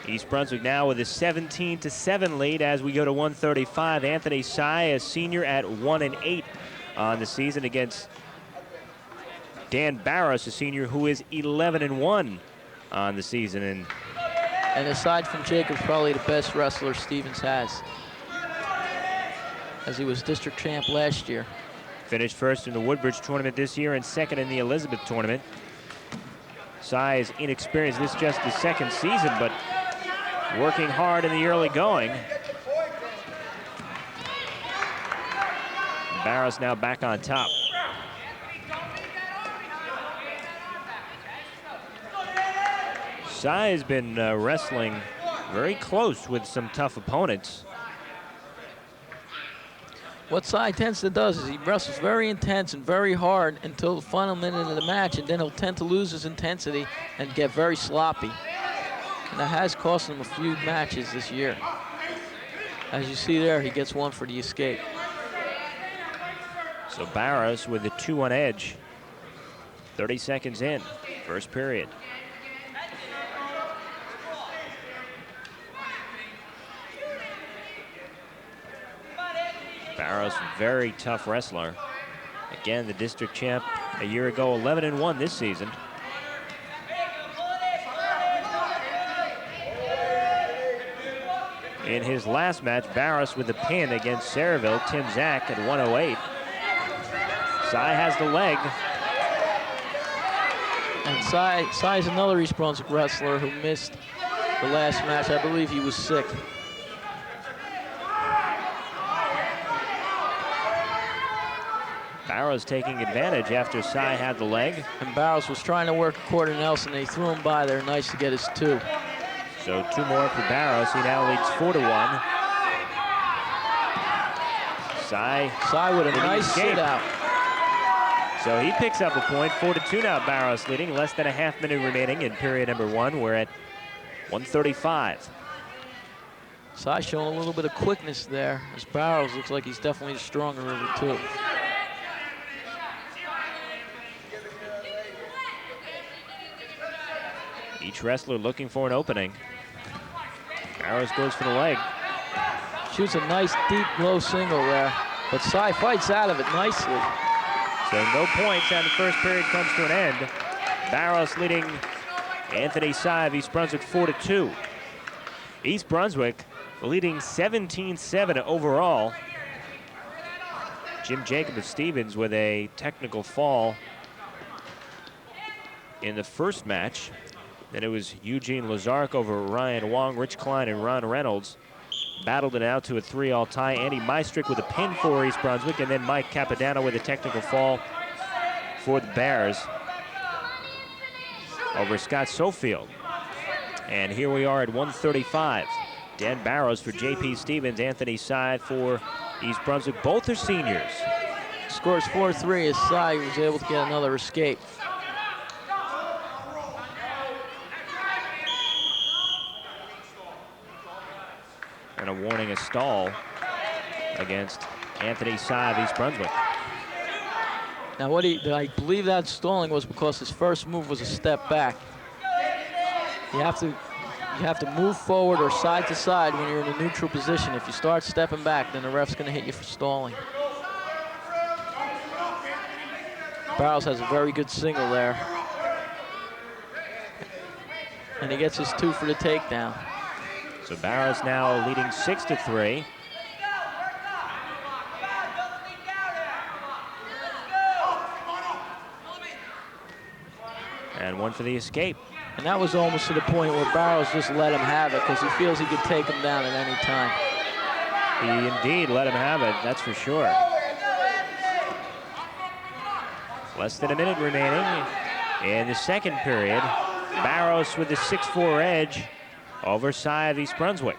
East Brunswick now with a 17-7 lead as we go to 135. Anthony Sy, a senior, at 1-8 on the season against Dan Barros, a senior, who is 11-1 on the season. And aside from Jacobs, probably the best wrestler Stevens has, as he was district champ last year. Finished first in the Woodbridge tournament this year and second in the Elizabeth tournament. Sy is inexperienced. This is just his second season, but working hard in the early going. Barros now back on top. Sy has been wrestling very close with some tough opponents. What Sy tends to do is he wrestles very intense and very hard until the final minute of the match, and then he'll tend to lose his intensity and get very sloppy. And that has cost him a few matches this year. As you see there, he gets one for the escape. So Barros with the 2-1 edge. 30 seconds in, first period. Barros, very tough wrestler. Again, the district champ a year ago, 11-1 this season. In his last match, Barros with the pin against Saraville, Tim Zach at 108. Sy has the leg. And Sy is another East Brunswick wrestler who missed the last match. I believe he was sick. Barros taking advantage after Sy had the leg. And Barros was trying to work a quarter Nelson. They threw him by there. Nice to get his 2. So 2 more for Barros. He now leads 4-1. Sy with a nice sit out. So he picks up a point. 4-2 now. Barros leading. Less than a half minute remaining in period number 1. We're at 135. Sy showing a little bit of quickness there, as Barros looks like he's definitely the stronger of the 2. Each wrestler looking for an opening. Barros goes for the leg. Shoots a nice deep low single there, but Sy fights out of it nicely. So no points, and the first period comes to an end. Barros leading Anthony Sy of East Brunswick 4-2. East Brunswick leading 17-7 overall. Jim Jacob of Stevens with a technical fall in the first match. Then it was Eugene Lazark over Ryan Wong. Rich Klein and Ron Reynolds battled it out to a 3-all tie. Andy Meistrick with a pin for East Brunswick, and then Mike Capodanno with a technical fall for the Bears over Scott Sofield. And here we are at 135. Dan Barros for J.P. Stevens, Anthony Sy for East Brunswick. Both are seniors. Scores 4-3 as Sy was able to get another escape. And a warning, a stall against Anthony Sy of East Brunswick. Now I believe that stalling was because his first move was a step back. You have to move forward or side to side when you're in a neutral position. If you start stepping back, then the ref's gonna hit you for stalling. Barros has a very good single there. And he gets his 2 for the takedown. So Barros now leading 6-3. one for the escape. And that was almost to the point where Barrows just let him have it because he feels he could take him down at any time. He indeed let him have it, that's for sure. Less than a minute remaining in the second period. Barrows with the 6'4" edge over Cy of East Brunswick.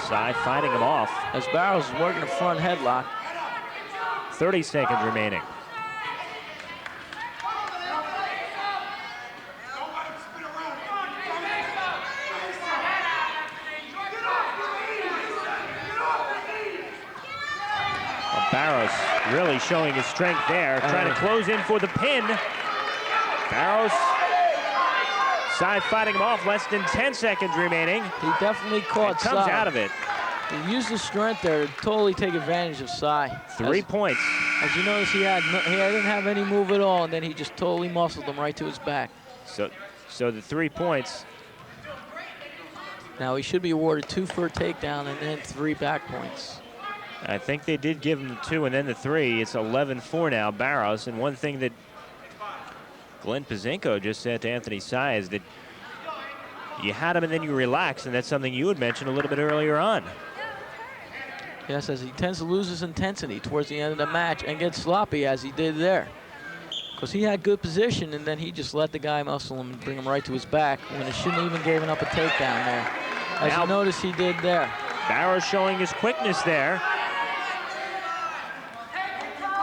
Cy fighting him off. As Barrows is working a front headlock. 30 seconds remaining. Well, Barrows really showing his strength there, trying to close in for the pin. Barrows, Cy fighting him off, less than 10 seconds remaining. He definitely caught Cy. Comes out of it. He used his strength there to totally take advantage of Cy. 3 points. As you notice, he didn't have any move at all, and then he just totally muscled him right to his back. So the 3 points. Now he should be awarded 2 for a takedown and then 3 back points. I think they did give him the 2 and then the 3. It's 11-4 now, Barrows. And one thing that Glenn Pazinko just said to Anthony Cy is that you had him and then you relaxed, and that's something you had mentioned a little bit earlier on. Yes, as he tends to lose his intensity towards the end of the match and get sloppy as he did there. Because he had good position, and then he just let the guy muscle him and bring him right to his back when he shouldn't even given up a takedown there. As you notice he did there. Barrows showing his quickness there.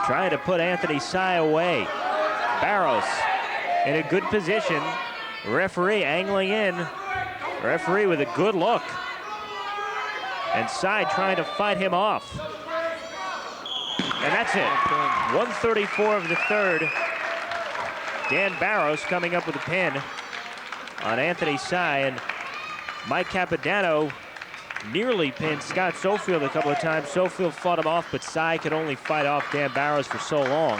Trying to put Anthony Cy away. Barrows in a good position. Referee angling in. Referee with a good look. And Cy trying to fight him off. And that's it. 134 of the third. Dan Barrows coming up with a pin on Anthony Cy, and Mike Capodanno nearly pinned Scott Sofield a couple of times. Sofield fought him off, but Cy could only fight off Dan Barrows for so long.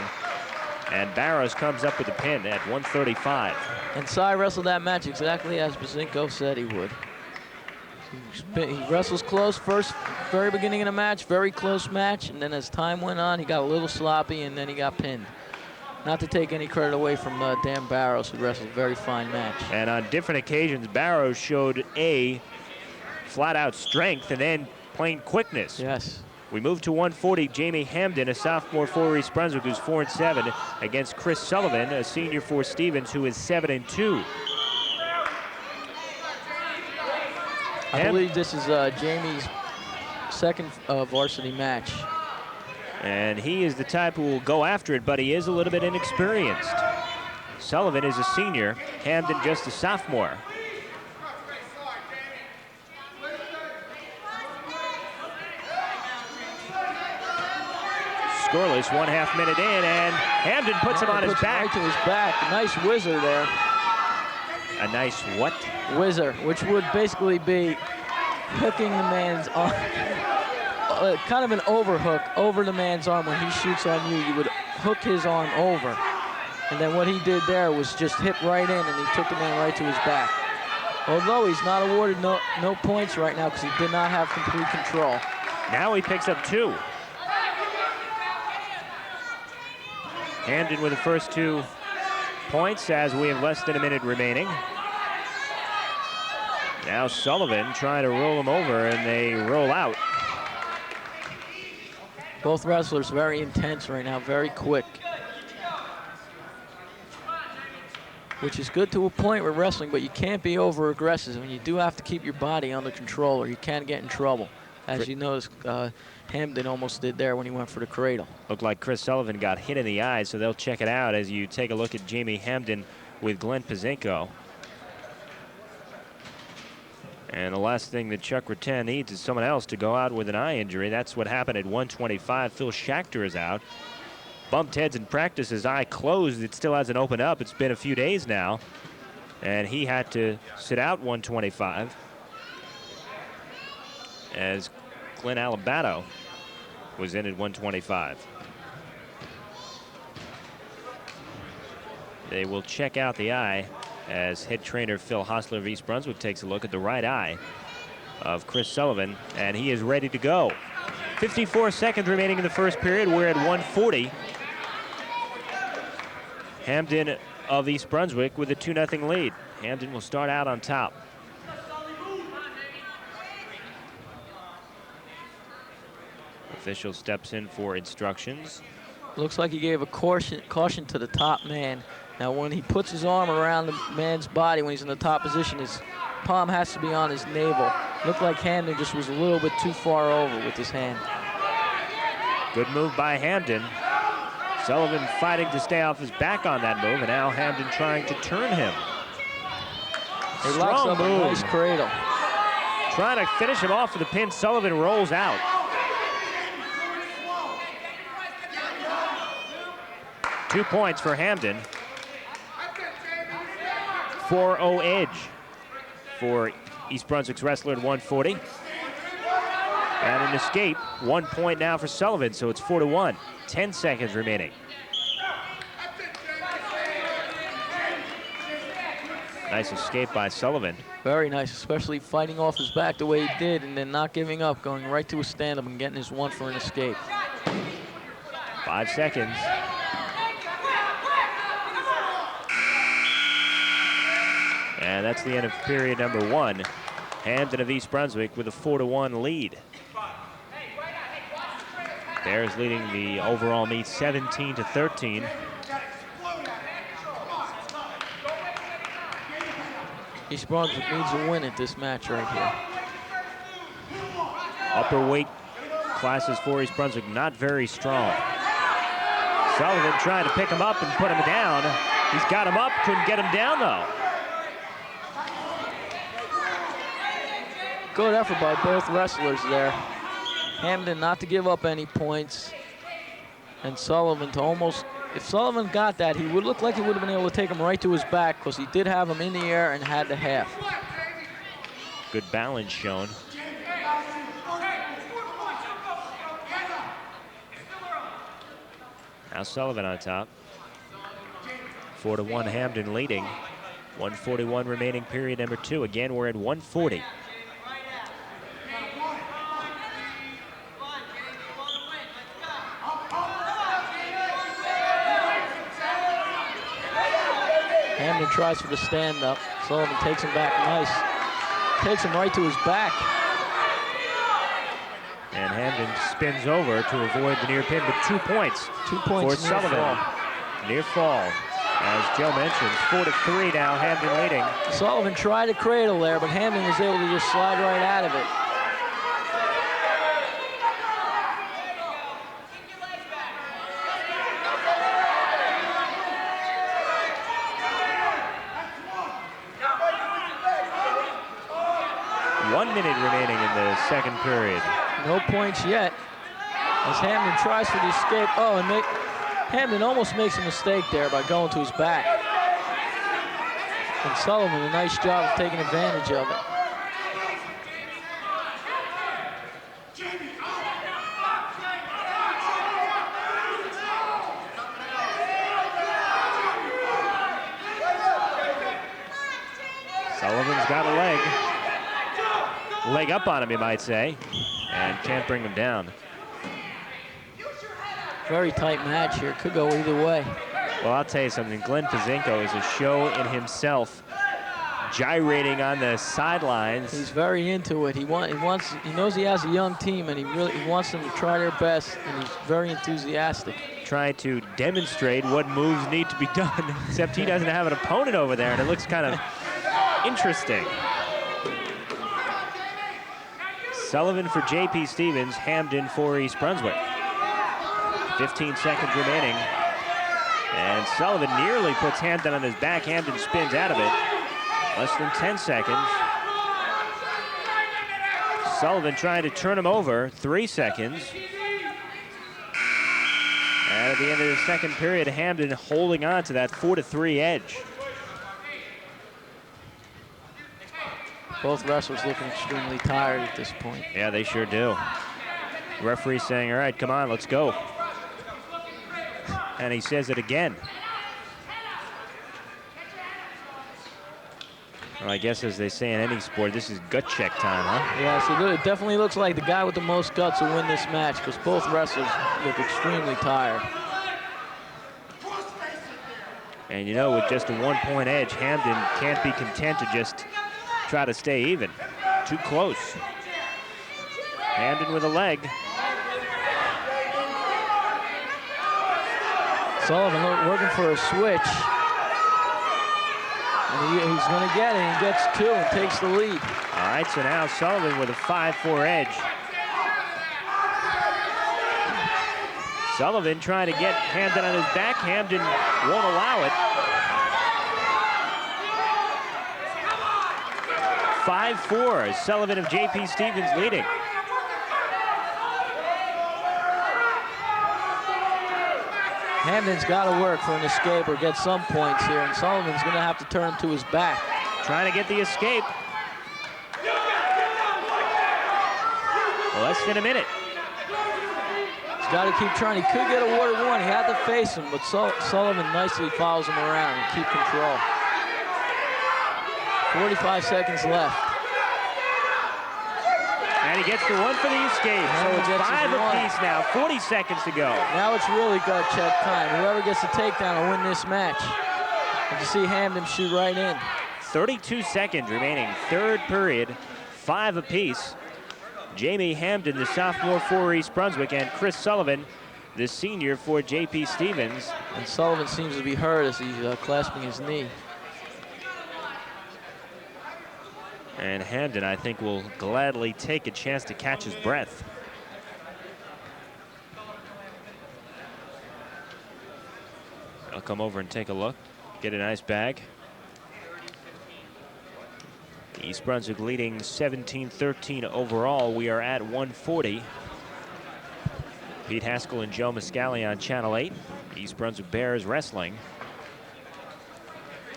And Barrows comes up with a pin at 135. And Cy wrestled that match exactly as Pazinko said he would. He wrestles close very beginning of the match, very close match, and then as time went on, he got a little sloppy, and then he got pinned. Not to take any credit away from Dan Barrows, who wrestled a very fine match. And on different occasions, Barrows showed a flat-out strength and then plain quickness. Yes. We move to 140. Jamie Hamden, a sophomore for East Brunswick, who's 4-7, against Chris Sullivan, a senior for Stevens, who is 7-2. I believe this is Jamie's second varsity match. And he is the type who will go after it, but he is a little bit inexperienced. Sullivan is a senior, Hamden just a sophomore. Scoreless, 1/2 minute in, and Hamden puts him on his back. Right to his back. Nice whizzer there. A nice what? Whizzer, which would basically be hooking the man's arm. Kind of an overhook over the man's arm. When he shoots on you, you would hook his arm over. And then what he did there was just hit right in, and he took the man right to his back. Although he's not awarded no points right now because he did not have complete control. Now he picks up 2. Hamden with the first 2 points as we have less than a minute remaining. Now Sullivan trying to roll him over, and they roll out. Both wrestlers very intense right now, very quick. Which is good to a point with wrestling, but you can't be over aggressive, and you do have to keep your body under control or you can get in trouble. As you notice, Hamden almost did there when he went for the cradle. Looked like Chris Sullivan got hit in the eye, so they'll check it out as you take a look at Jamie Hamden with Glenn Pazinko. And the last thing that Chuck Rattan needs is someone else to go out with an eye injury. That's what happened at 125. Phil Schachter is out. Bumped heads in practice, his eye closed. It still hasn't opened up. It's been a few days now. And he had to sit out 125. As Glenn Alabato was in at 125. They will check out the eye as head trainer Phil Hostler of East Brunswick takes a look at the right eye of Chris Sullivan, and he is ready to go. 54 seconds remaining in the first period. We're at 140. Hampden of East Brunswick with a 2-0 lead. Hampden will start out on top. Official steps in for instructions. Looks like he gave a caution to the top man. Now, when he puts his arm around the man's body when he's in the top position, his palm has to be on his navel. Looked like Hampden just was a little bit too far over with his hand. Good move by Hampden. Sullivan fighting to stay off his back on that move, and now Hampden trying to turn him. He locks up a nice cradle. Trying to finish him off with a pin. Sullivan rolls out. Two points for Hampden. 4-0 edge for East Brunswick's wrestler at 140. And an escape. 1 point now for Sullivan, so it's 4-1. 10 seconds remaining. Nice escape by Sullivan. Very nice, especially fighting off his back the way he did and then not giving up, going right to his stand-up and getting his one for an escape. 5 seconds. And that's the end of period number 1. Hampden of East Brunswick with a 4-1 lead. Bears leading the overall meet 17-13. East Brunswick needs a win at this match right here. Upper weight classes for East Brunswick not very strong. Sullivan trying to pick him up and put him down. He's got him up, couldn't get him down though. Good effort by both wrestlers there. Hampden not to give up any points, and Sullivan to almost, if Sullivan got that, he would look like he would have been able to take him right to his back because he did have him in the air and had the half. Good balance shown. Now Sullivan on top. 4-1 Hampden leading. 141 remaining period number 2. Again, we're at 140. Hampden tries for the stand-up. Sullivan takes him back nice. Takes him right to his back. And Hampden spins over to avoid the near pin, but 2 points. 2 points for Sullivan. Fall. Near fall. As Joe mentioned, 4-3 now, Hampden leading. Sullivan tried a cradle there, but Hampden was able to just slide right out of it. One minute remaining in the second period. No points yet. As Hampden tries for the escape. Oh, and Hampden almost makes a mistake there by going to his back. And Sullivan, a nice job of taking advantage of it. Sullivan's got a leg up on him, you might say, and can't bring him down. Very tight match here. Could go either way. Well, I'll tell you something. Glenn Pazinko is a show in himself, gyrating on the sidelines. He's very into it. He knows he has a young team, and he wants them to try their best, and he's very enthusiastic. Trying to demonstrate what moves need to be done, except he doesn't have an opponent over there, and it looks kind of interesting. Sullivan for J.P. Stevens, Hampden for East Brunswick. 15 seconds remaining. And Sullivan nearly puts Hampden on his back. Hampden spins out of it. Less than 10 seconds. Sullivan trying to turn him over. 3 seconds. And at the end of the second period, Hampden holding on to that 4-3 edge. Both wrestlers looking extremely tired at this point. Yeah, they sure do. The referee saying, all right, come on, let's go. And he says it again. Well, I guess as they say in any sport, this is gut check time, huh? Yeah, so it definitely looks like the guy with the most guts will win this match because both wrestlers look extremely tired. And you know, with just a 1-point edge, Hamden can't be content to just try to stay even. Too close. Hamden with a leg. Sullivan working for a switch. And he's going to get it. He gets 2 and takes the lead. All right, so now Sullivan with a 5-4 edge. Sullivan trying to get Hamden on his back. Hamden won't allow it. 5-4, Sullivan of J.P. Stevens leading. Hamden's got to work for an escape or get some points here, and Sullivan's going to have to turn him to his back. Trying to get the escape. Less than a minute. He's got to keep trying. He could get awarded 1. He had to face him, but Sullivan nicely follows him around and keep control. 45 seconds left. And he gets the 1 for the escape. So it's 5 apiece now, 40 seconds to go. Now it's really gut check time. Whoever gets the takedown will win this match. And you see Hamden shoot right in. 32 seconds remaining, 3rd period, 5 apiece. Jamie Hamden, the sophomore for East Brunswick, and Chris Sullivan, the senior for J.P. Stevens. And Sullivan seems to be hurt as he's clasping his knee. And Hamden, I think, will gladly take a chance to catch his breath. I'll come over and take a look, get a nice bag. East Brunswick leading 17-13 overall. We are at 140. Pete Haskell and Joe Mascali on Channel 8. East Brunswick Bears wrestling.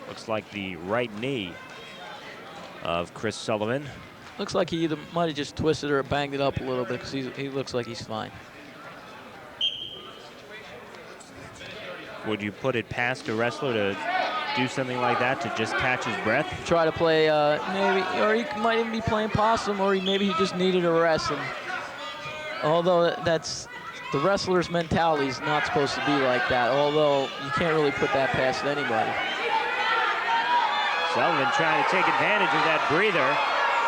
Looks like the right knee of Chris Sullivan. Looks like he either might have just twisted or banged it up a little bit because he looks like he's fine. Would you put it past a wrestler to do something like that, to just catch his breath? Try to play maybe, or he might even be playing possum, or maybe he just needed a rest. And although that's the wrestler's mentality is not supposed to be like that, although you can't really put that past anybody. Sullivan trying to take advantage of that breather.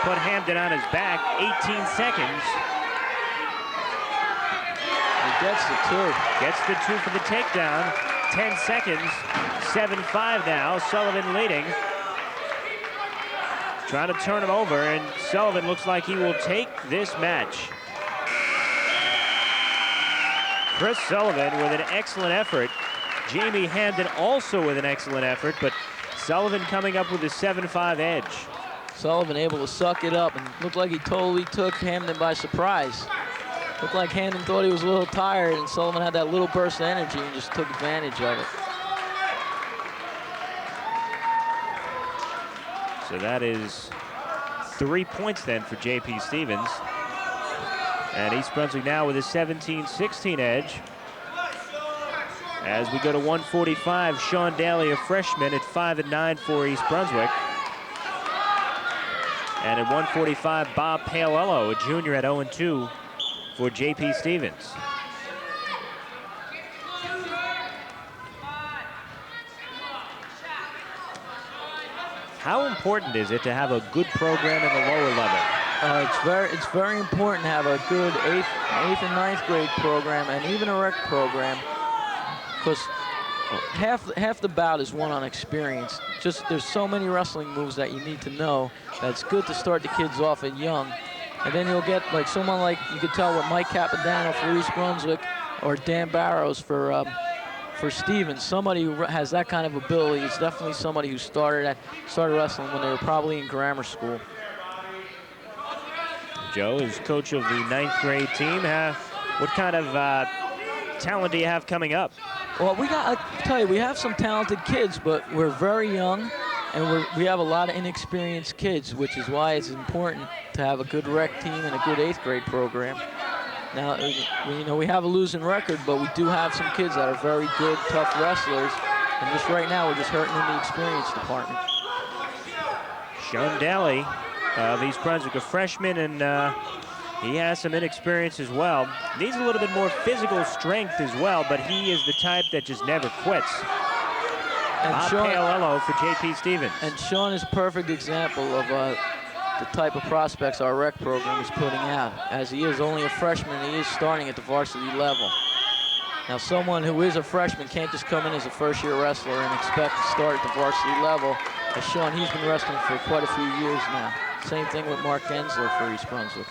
Put Hamden on his back, 18 seconds. He gets the 2. Gets the 2 for the takedown. 10 seconds, 7-5 now, Sullivan leading. Trying to turn him over, and Sullivan looks like he will take this match. Chris Sullivan with an excellent effort. Jamie Hamden also with an excellent effort, but Sullivan coming up with a 7-5 edge. Sullivan able to suck it up and looked like he totally took Hamden by surprise. Looked like Hamden thought he was a little tired, and Sullivan had that little burst of energy and just took advantage of it. So that is 3 points then for J.P. Stevens. And East Brunswick now with a 17-16 edge. As we go to 145, Sean Daly, a freshman, at 5-9 for East Brunswick. And at 145, Bob Paolello, a junior, at 0-2 for J.P. Stevens. How important is it to have a good program in the lower level? It's very important to have a good 8th and 9th grade program and even a rec program, because half the bout is won on experience. Just there's so many wrestling moves that you need to know that it's good to start the kids off at young. And then you'll get like someone like, you could tell what Mike Capodanno for East Brunswick or Dan Barrows for Stevens. Somebody who has that kind of ability is definitely somebody who started wrestling when they were probably in grammar school. Joe is coach of the 9th grade team. What kind of talent do you have coming up? Well, I tell you, we have some talented kids, but we're very young, and we have a lot of inexperienced kids, which is why it's important to have a good rec team and a good 8th grade program. Now, we have a losing record, but we do have some kids that are very good, tough wrestlers, and just right now we're just hurting in the experience department. Sean Daly of East Brunswick, a freshman, and he has some inexperience as well. Needs a little bit more physical strength as well, but he is the type that just never quits. And Bob Sean, Paolello for J.P. Stevens. and Sean is a perfect example of the type of prospects our rec program is putting out. As he is only a freshman, he is starting at the varsity level. Now, someone who is a freshman can't just come in as a first-year wrestler and expect to start at the varsity level. As Sean, he's been wrestling for quite a few years now. Same thing with Mark Gensler for East Brunswick.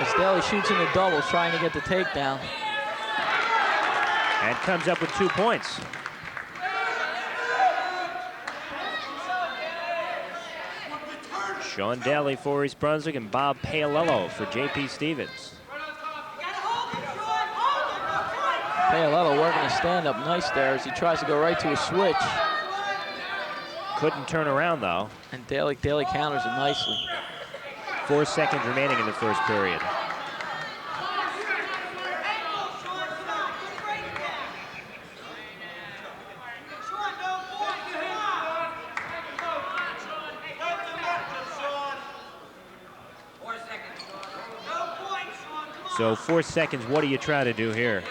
As Daly shoots in the doubles, trying to get the takedown. And comes up with 2 points. Sean Daly for East Brunswick and Bob Paolello for J.P. Stevens. Paolello working a stand-up nice there as he tries to go right to a switch. Couldn't turn around, though. And Daly counters it nicely. 4 seconds remaining in the first period. So 4 seconds, what do you try to do here?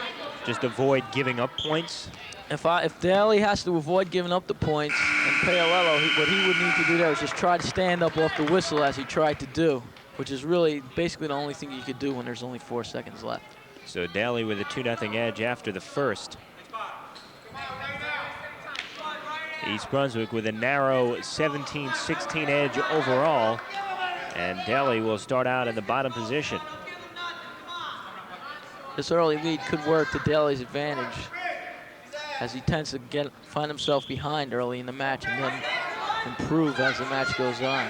Just avoid giving up points? If Daly has to avoid giving up the points, and Paolello, what he would need to do there is just try to stand up off the whistle as he tried to do, which is really basically the only thing you could do when there's only 4 seconds left. So Daly with a 2-0 edge after the first. East Brunswick with a narrow 17-16 edge overall, and Daly will start out in the bottom position. This early lead could work to Daly's advantage, as he tends to find himself behind early in the match and then improve as the match goes on.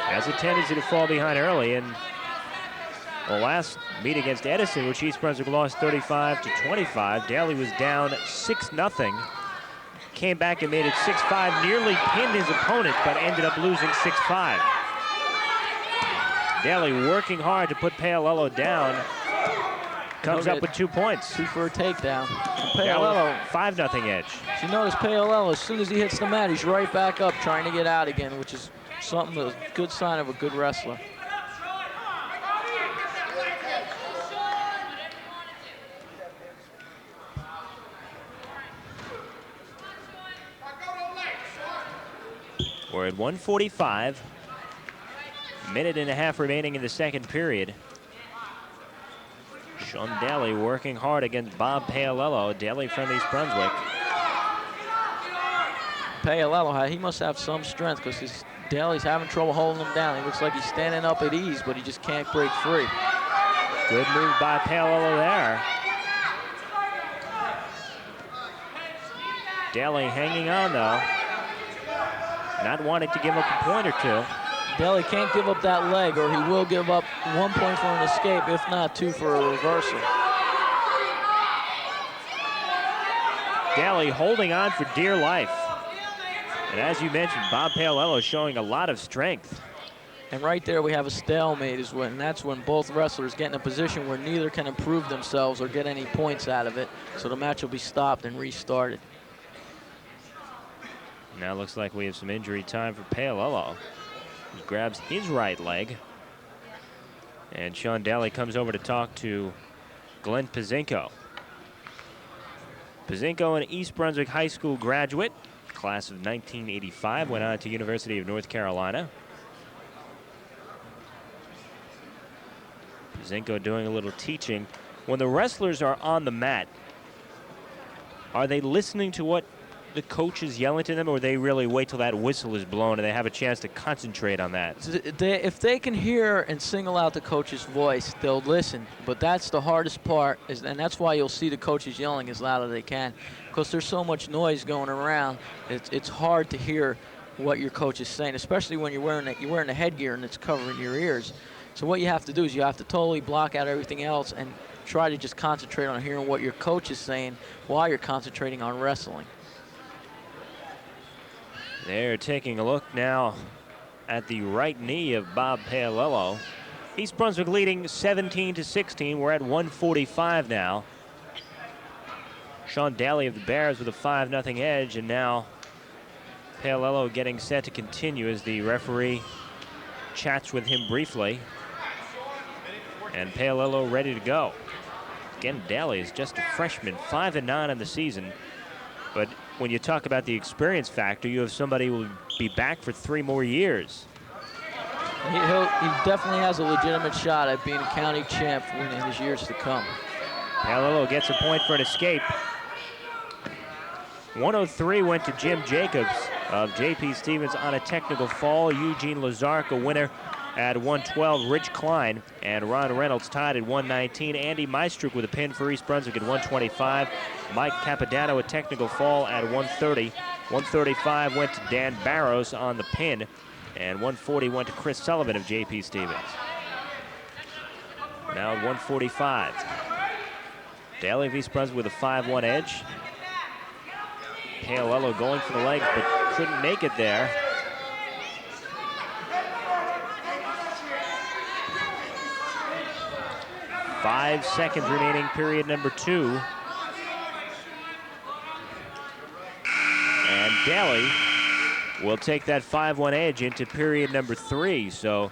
Has a tendency to fall behind early, and the last meet against Edison, which East Brunswick lost 35-25, Daly was down 6-0. Came back and made it 6-5, nearly pinned his opponent, but ended up losing 6-5. Daly working hard to put Paolello down. Comes up with 2 points. 2 for a takedown. And Paolello, 5-0 edge. You notice Paolello, as soon as he hits the mat, he's right back up trying to get out again, which is a good sign of a good wrestler. We're at 1:45. Minute and a half remaining in the second period. Sean Daly working hard against Bob Paolello. Daly from East Brunswick. Paolello, he must have some strength because Daly's having trouble holding him down. He looks like he's standing up at ease, but he just can't break free. Good move by Paolello there. Daly hanging on, though. Not wanting to give up a point or two. Daly can't give up that leg, or he will give up 1 point for an escape, if not 2 for a reversal. Daly holding on for dear life. And as you mentioned, Bob Paolello showing a lot of strength. And right there we have a stalemate, and that's when both wrestlers get in a position where neither can improve themselves or get any points out of it. So the match will be stopped and restarted. Now looks like we have some injury time for Paolello. He grabs his right leg. And Sean Daly comes over to talk to Glenn Pazinko. Pazinko, an East Brunswick High School graduate, class of 1985, went on to University of North Carolina. Pazinko doing a little teaching. When the wrestlers are on the mat, are they listening to what the coach is yelling to them, or they really wait till that whistle is blown and they have a chance to concentrate on that? If they can hear and single out the coach's voice, they'll listen. But that's the hardest part, and that's why you'll see the coaches yelling as loud as they can, because there's so much noise going around. It's hard to hear what your coach is saying, especially when you're wearing the headgear and it's covering your ears. So what you have to do is you have to totally block out everything else and try to just concentrate on hearing what your coach is saying while you're concentrating on wrestling. They're taking a look now at the right knee of Bob Paolello. East Brunswick leading 17-16. We're at 1:45 now. Sean Daly of the Bears with a 5-0 edge, and now Paolello getting set to continue as the referee chats with him briefly. And Paolello ready to go. Again, Daly is just a freshman, 5-9 in the season. But when you talk about the experience factor, you have somebody who will be back for 3 more years. He definitely has a legitimate shot at being a county champ in his years to come. Paolello gets a point for an escape. 103 went to Jim Jacobs of J.P. Stevens on a technical fall. Eugene Lazark, a winner at 112. Rich Klein and Ron Reynolds tied at 119. Andy Meistruck with a pin for East Brunswick at 125. Mike Capodanno, a technical fall at 130. 135 went to Dan Barrows on the pin. And 140 went to Chris Sullivan of J.P. Stevens. Now at 145. Daly of East Brunswick with a 5-1 edge. Paolello going for the legs, but couldn't make it there. Five seconds remaining, period number 2. And Daly will take that 5-1 edge into period number 3. So,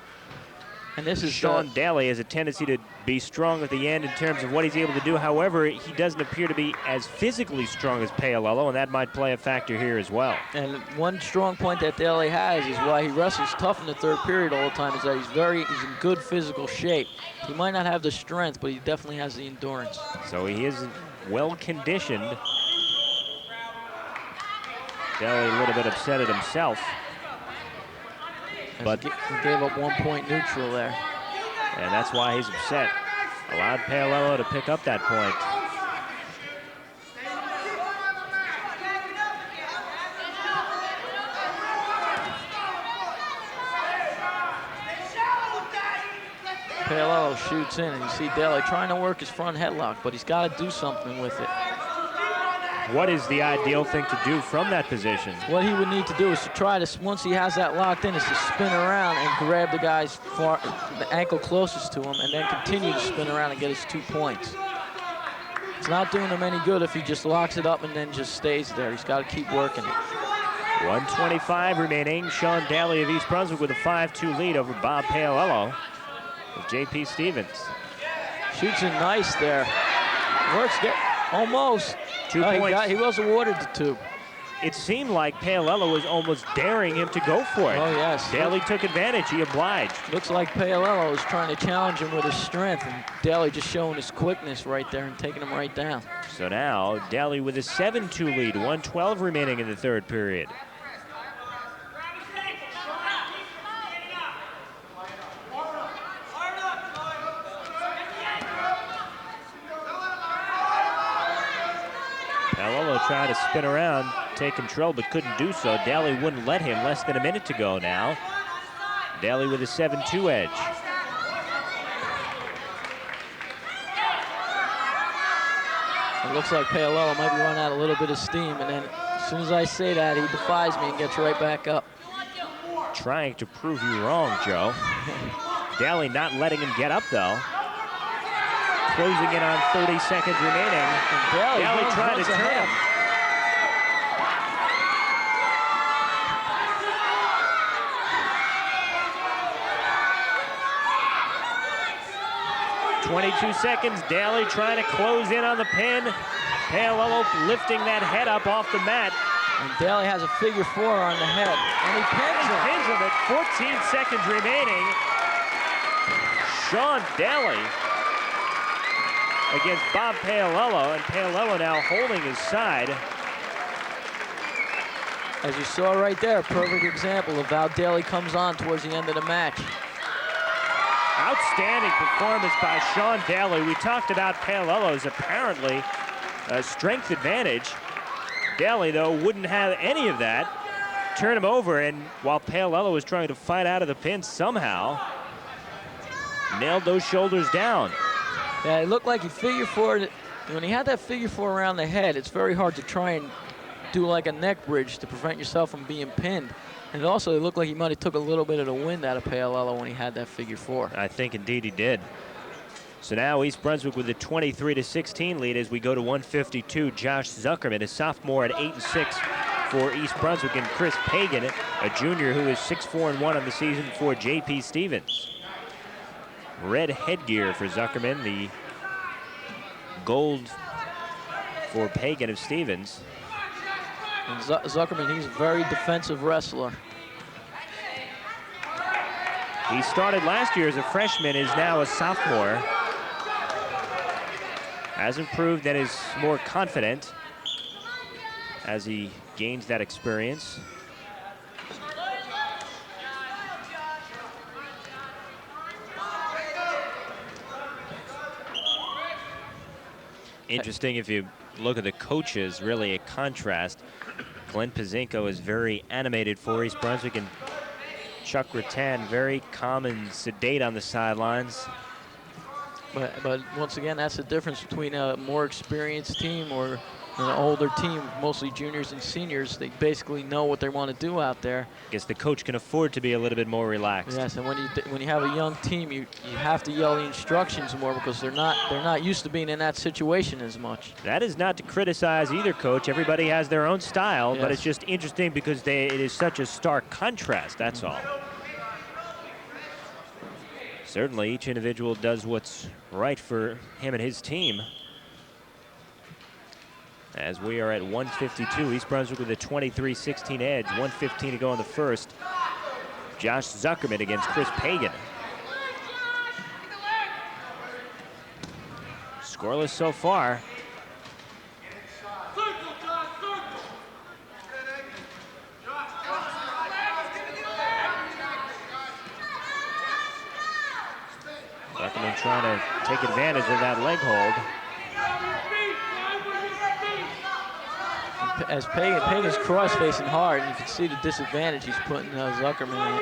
and this is Sean Daly has a tendency to be strong at the end in terms of what he's able to do. However, he doesn't appear to be as physically strong as Paolello, and that might play a factor here as well. And one strong point that Daly has is why he wrestles tough in the 3rd period all the time, is that he's in good physical shape. He might not have the strength, but he definitely has the endurance. So he is well conditioned. Daly a little bit upset at himself. But he gave up 1 point neutral there. And that's why he's upset. Allowed Paolello to pick up that point. Paolello shoots in, and you see Daly trying to work his front headlock, but he's got to do something with it. What is the ideal thing to do from that position? What he would need to do is to try to, once he has that locked in, is to spin around and grab the guy's the ankle closest to him, and then continue to spin around and get his 2 points. It's not doing him any good if he just locks it up and then just stays there. He's got to keep working it. 1:25 remaining. Sean Daly of East Brunswick with a 5-2 lead over Bob Paolello of J.P. Stevens. Shoots in nice there. Works almost. 2 points. He was awarded the 2. It seemed like Paolello was almost daring him to go for it. Oh, yes. Daly took advantage. He obliged. Looks like Paolello was trying to challenge him with his strength, and Daly just showing his quickness right there and taking him right down. So now Daly with a 7-2 lead. 1:12 remaining in the 3rd period. Paolello tried to spin around, take control, but couldn't do so. Daly wouldn't let him. Less than a minute to go now. Daly with a 7-2 edge. It looks like Paolello might be running out a little bit of steam, and then as soon as I say that, he defies me and gets right back up. Trying to prove you wrong, Joe. Daly not letting him get up, though. Closing in on 30 seconds remaining. Daly trying to turn him. .22 seconds. Daly trying to close in on the pin. Paolello lifting that head up off the mat. And Daly has a figure 4 on the head. And he pins him. At 14 seconds remaining. Sean Daly against Bob Paolello, and Paolello now holding his side. As you saw right there, a perfect example of how Daly comes on towards the end of the match. Outstanding performance by Sean Daly. We talked about Paolello's apparently strength advantage. Daly, though, wouldn't have any of that. Turn him over, and while Paolello was trying to fight out of the pin somehow, nailed those shoulders down. Yeah, it looked like he figure 4'd. When he had that figure 4 around the head, it's very hard to try and do like a neck bridge to prevent yourself from being pinned. And also, it looked like he might have took a little bit of the wind out of Paolello when he had that figure 4. I think indeed he did. So now East Brunswick with a 23-16 lead as we go to 152. Josh Zuckerman, a sophomore at 8-6 for East Brunswick, and Chris Pagan, a junior who is 6-4-1 on the season for J.P. Stevens. Red headgear for Zuckerman, the gold for Pagan of Stevens. And Zuckerman, he's a very defensive wrestler. He started last year as a freshman, is now a sophomore. Has improved and is more confident as he gains that experience. Interesting if you look at the coaches, really a contrast. Glenn Pazinko is very animated for East Brunswick, and Chuck Rattan very calm and sedate on the sidelines. But once again, that's the difference between a more experienced team or an older team, mostly juniors and seniors. They basically know what they want to do out there. I guess the coach can afford to be a little bit more relaxed. Yes, and when you have a young team, you have to yell the instructions more because they're not used to being in that situation as much. That is not to criticize either coach. Everybody has their own style, but it's just interesting because it is such a stark contrast, that's all. Certainly each individual does what's right for him and his team. As we are at 152, East Brunswick with a 23-16 edge, 1:15 to go in the first. Josh Zuckerman against Chris Pagan. Scoreless so far. Zuckerman trying to take advantage of that leg hold. As Pagan's cross-facing hard, and you can see the disadvantage he's putting Zuckerman in.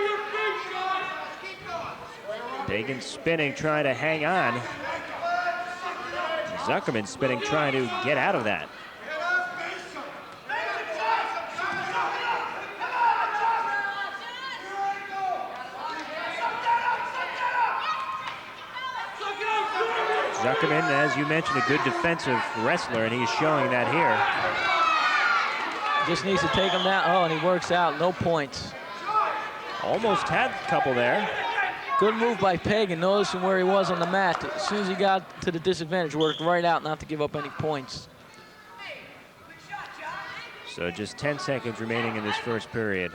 Pagan spinning, trying to hang on. Zuckerman spinning, trying to get out of that. Zuckerman, as you mentioned, a good defensive wrestler, and he's showing that here. Just needs to take him down. Oh, and he works out, no points. Almost had a couple there. Good move by Pagan, noticing where he was on the mat. As soon as he got to the disadvantage, worked right out not to give up any points. So just 10 seconds remaining in this first period.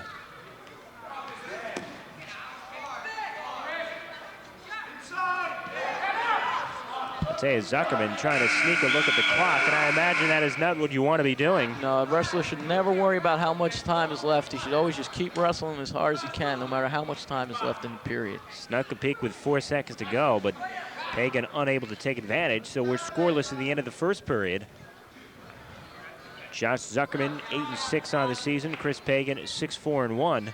Say Zuckerman trying to sneak a look at the clock, and I imagine that is not what you want to be doing. No, a wrestler should never worry about how much time is left. He should always just keep wrestling as hard as he can, no matter how much time is left in the period. Snuck a peek with 4 seconds to go, but Pagan unable to take advantage, so we're scoreless at the end of the first period. Josh Zuckerman, 8-6 on the season. Chris Pagan, 6-4-1.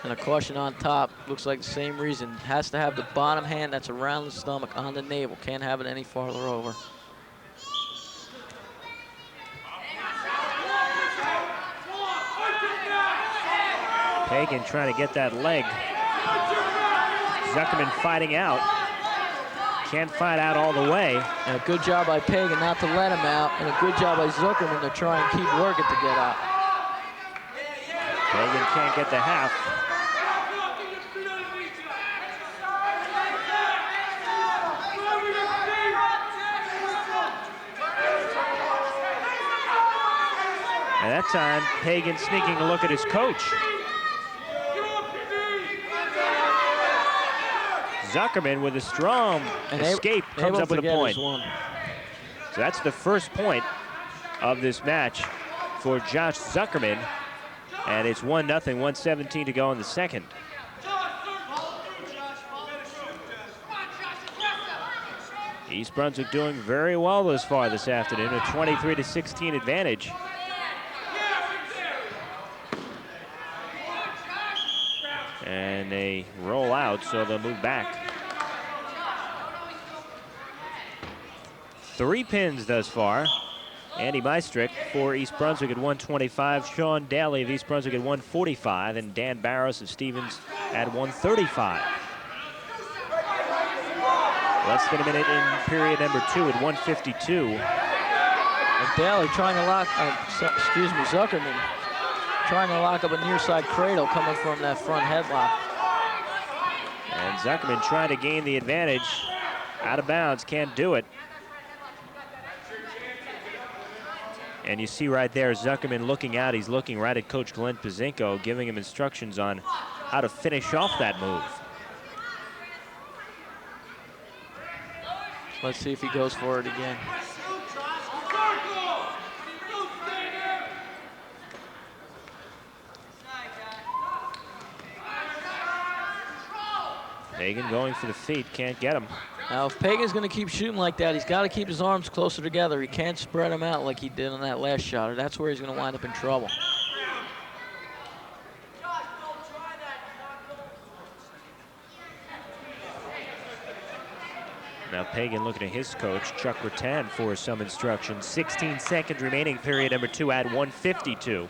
And a caution on top, looks like the same reason. Has to have the bottom hand that's around the stomach on the navel. Can't have it any farther over. Pagan trying to get that leg. Zuckerman fighting out. Can't fight out all the way. And a good job by Pagan not to let him out, and a good job by Zuckerman to try and keep working to get out. Pagan can't get the half. And that time, Pagan sneaking a look at his coach. Zuckerman with a strong escape comes up with a point. So that's the first point of this match for Josh Zuckerman. And it's 1-0, 1:17 to go in the second. East Brunswick doing very well thus far this afternoon, a 23-16 advantage. And they roll out, so they'll move back. 3 pins thus far. Andy Meistrick for East Brunswick at 125, Sean Daly of East Brunswick at 145, and Dan Barros of Stevens at 1:35. Less than a minute in period number 2 at 1:52. And Daly trying to lock, Zuckerman trying to lock up a near side cradle coming from that front headlock. And Zuckerman trying to gain the advantage. Out of bounds, can't do it. And you see right there, Zuckerman looking out. He's looking right at Coach Glenn Pazinko, giving him instructions on how to finish off that move. Let's see if he goes for it again. Pagan going for the feet, can't get him. Now, if Pagan's going to keep shooting like that, he's got to keep his arms closer together. He can't spread them out like he did on that last shot, or that's where he's going to wind up in trouble. Now Pagan looking at his coach, Chuck Rattan, for some instructions. 16 seconds remaining, period number 2 at 1:52.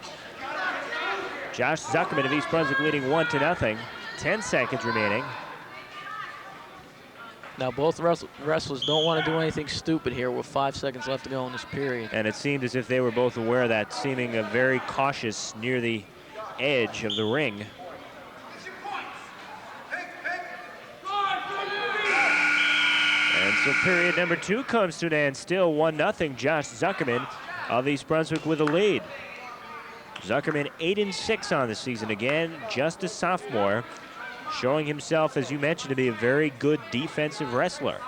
Josh Zuckerman of East Brunswick leading 1-0. 10 seconds remaining. Now both wrestlers don't want to do anything stupid here with 5 seconds left to go in this period. And it seemed as if they were both aware of that, seeming very cautious near the edge of the ring. And so period number 2 comes to an end, still 1-0. Josh Zuckerman of East Brunswick with a lead. Zuckerman 8-6 on the season again, just a sophomore, showing himself, as you mentioned, to be a very good defensive wrestler.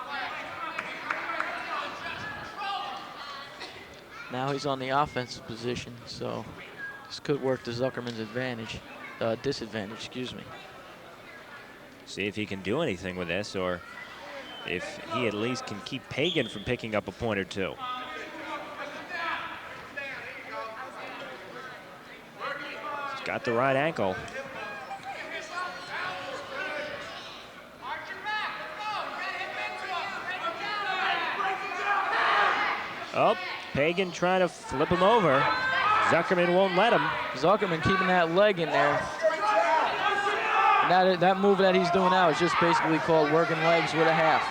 Now he's on the offensive position, so this could work to Zuckerman's disadvantage, excuse me. See if he can do anything with this, or if he at least can keep Pagan from picking up a point or two. He's got the right ankle. Oh, Pagan trying to flip him over. Zuckerman won't let him. Zuckerman keeping that leg in there. And that move that he's doing now is just basically called working legs with a half.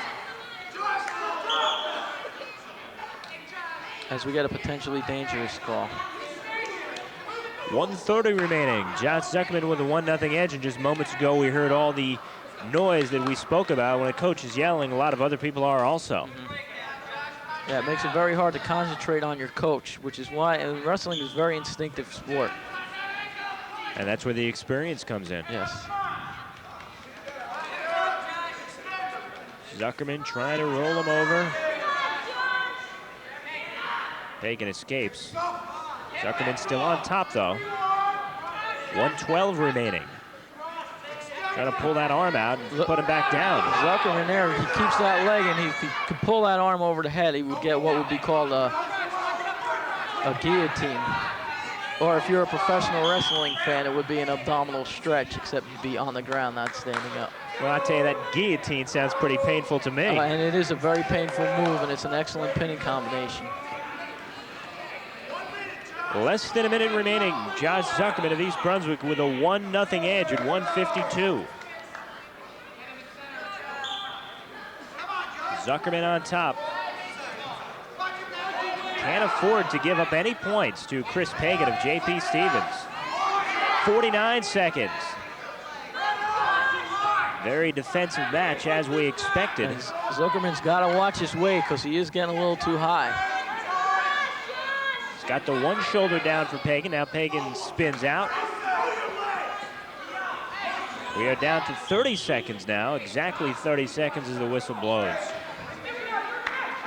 As we get a potentially dangerous call. 1:30 remaining. Josh Zuckerman with a 1-0 edge, and just moments ago we heard all the noise that we spoke about. When a coach is yelling, a lot of other people are also. Yeah, it makes it very hard to concentrate on your coach, which is why wrestling is a very instinctive sport. And that's where the experience comes in. Yes. Zuckerman trying to roll him over. Pagan escapes. Zuckerman still on top, though. 1:12 remaining. Trying to pull that arm out and put him back down. Zuckerman there, he keeps that leg, and if he could pull that arm over the head, he would get what would be called a guillotine. Or if you're a professional wrestling fan, it would be an abdominal stretch, except you'd be on the ground, not standing up. Well, I tell you, that guillotine sounds pretty painful to me. And it is a very painful move, and it's an excellent pinning combination. Less than a minute remaining. Josh Zuckerman of East Brunswick with a 1-0 edge at 1:52. Zuckerman on top. Can't afford to give up any points to Chris Pagan of J.P. Stevens. 49 seconds. Very defensive match, as we expected. And Zuckerman's got to watch his weight because he is getting a little too high. He's got the one shoulder down for Pagan. Now Pagan spins out. We are down to 30 seconds now. Exactly 30 seconds as the whistle blows.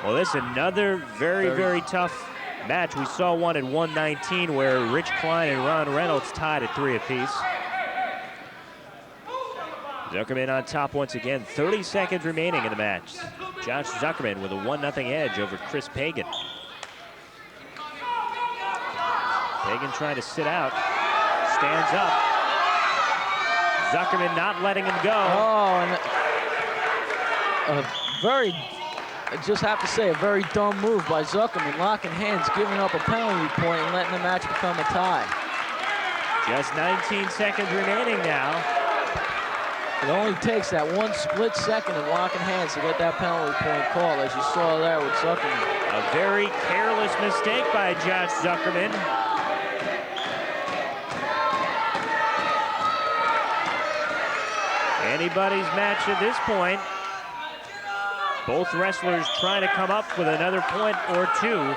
Well, this is another very tough match. We saw one at 119 where Rich Klein and Ron Reynolds tied at 3 apiece. Zuckerman on top once again. 30 seconds remaining in the match. Josh Zuckerman with a 1-0 edge over Chris Pagan. Pagan trying to sit out. Stands up. Zuckerman not letting him go. Oh, and I just have to say, a very dumb move by Zuckerman, locking hands, giving up a penalty point, and letting the match become a tie. Just 19 seconds remaining now. It only takes that one split second of locking hands to get that penalty point called, as you saw there with Zuckerman. A very careless mistake by Josh Zuckerman. Anybody's match at this point. Both wrestlers trying to come up with another point or two.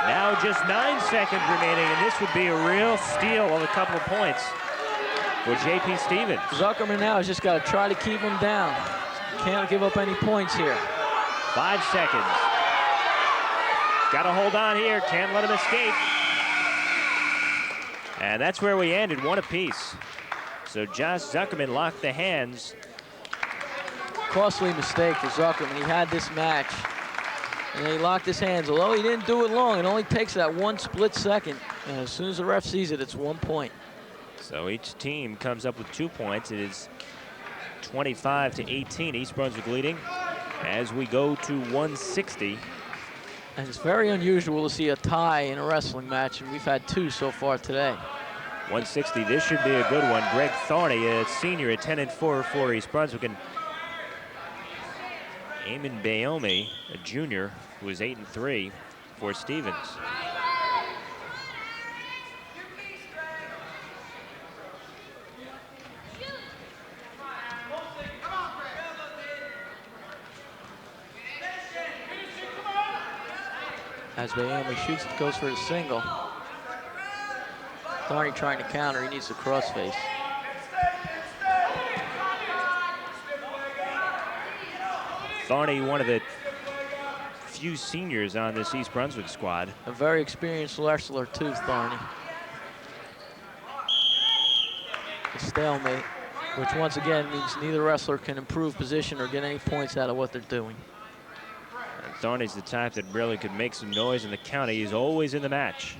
Now just 9 seconds remaining, and this would be a real steal of a couple of points for J.P. Stevens. Zuckerman now has just got to try to keep him down. Can't give up any points here. 5 seconds. Got to hold on here, can't let him escape. And that's where we ended, one apiece. So Josh Zuckerman locked the hands. Costly mistake for Zuckerman. He had this match, and then he locked his hands. Although he didn't do it long, it only takes that one split second. And as soon as the ref sees it, it's 1 point. So each team comes up with 2 points. It is 25-18, East Brunswick leading as we go to 160. And it's very unusual to see a tie in a wrestling match, and we've had 2 so far today. 160, this should be a good one. Greg Thorney, a senior at 10-4 for East Brunswick, and Eamon Bayomi, a junior, who is 8-3 for Stevens. As Bayomi shoots, it goes for a single. Thorney trying to counter, he needs the crossface. Thorney, one of the few seniors on this East Brunswick squad. A very experienced wrestler too, Thorney. A stalemate, which once again means neither wrestler can improve position or get any points out of what they're doing. And Thorney's the type that really could make some noise in the county. He's always in the match.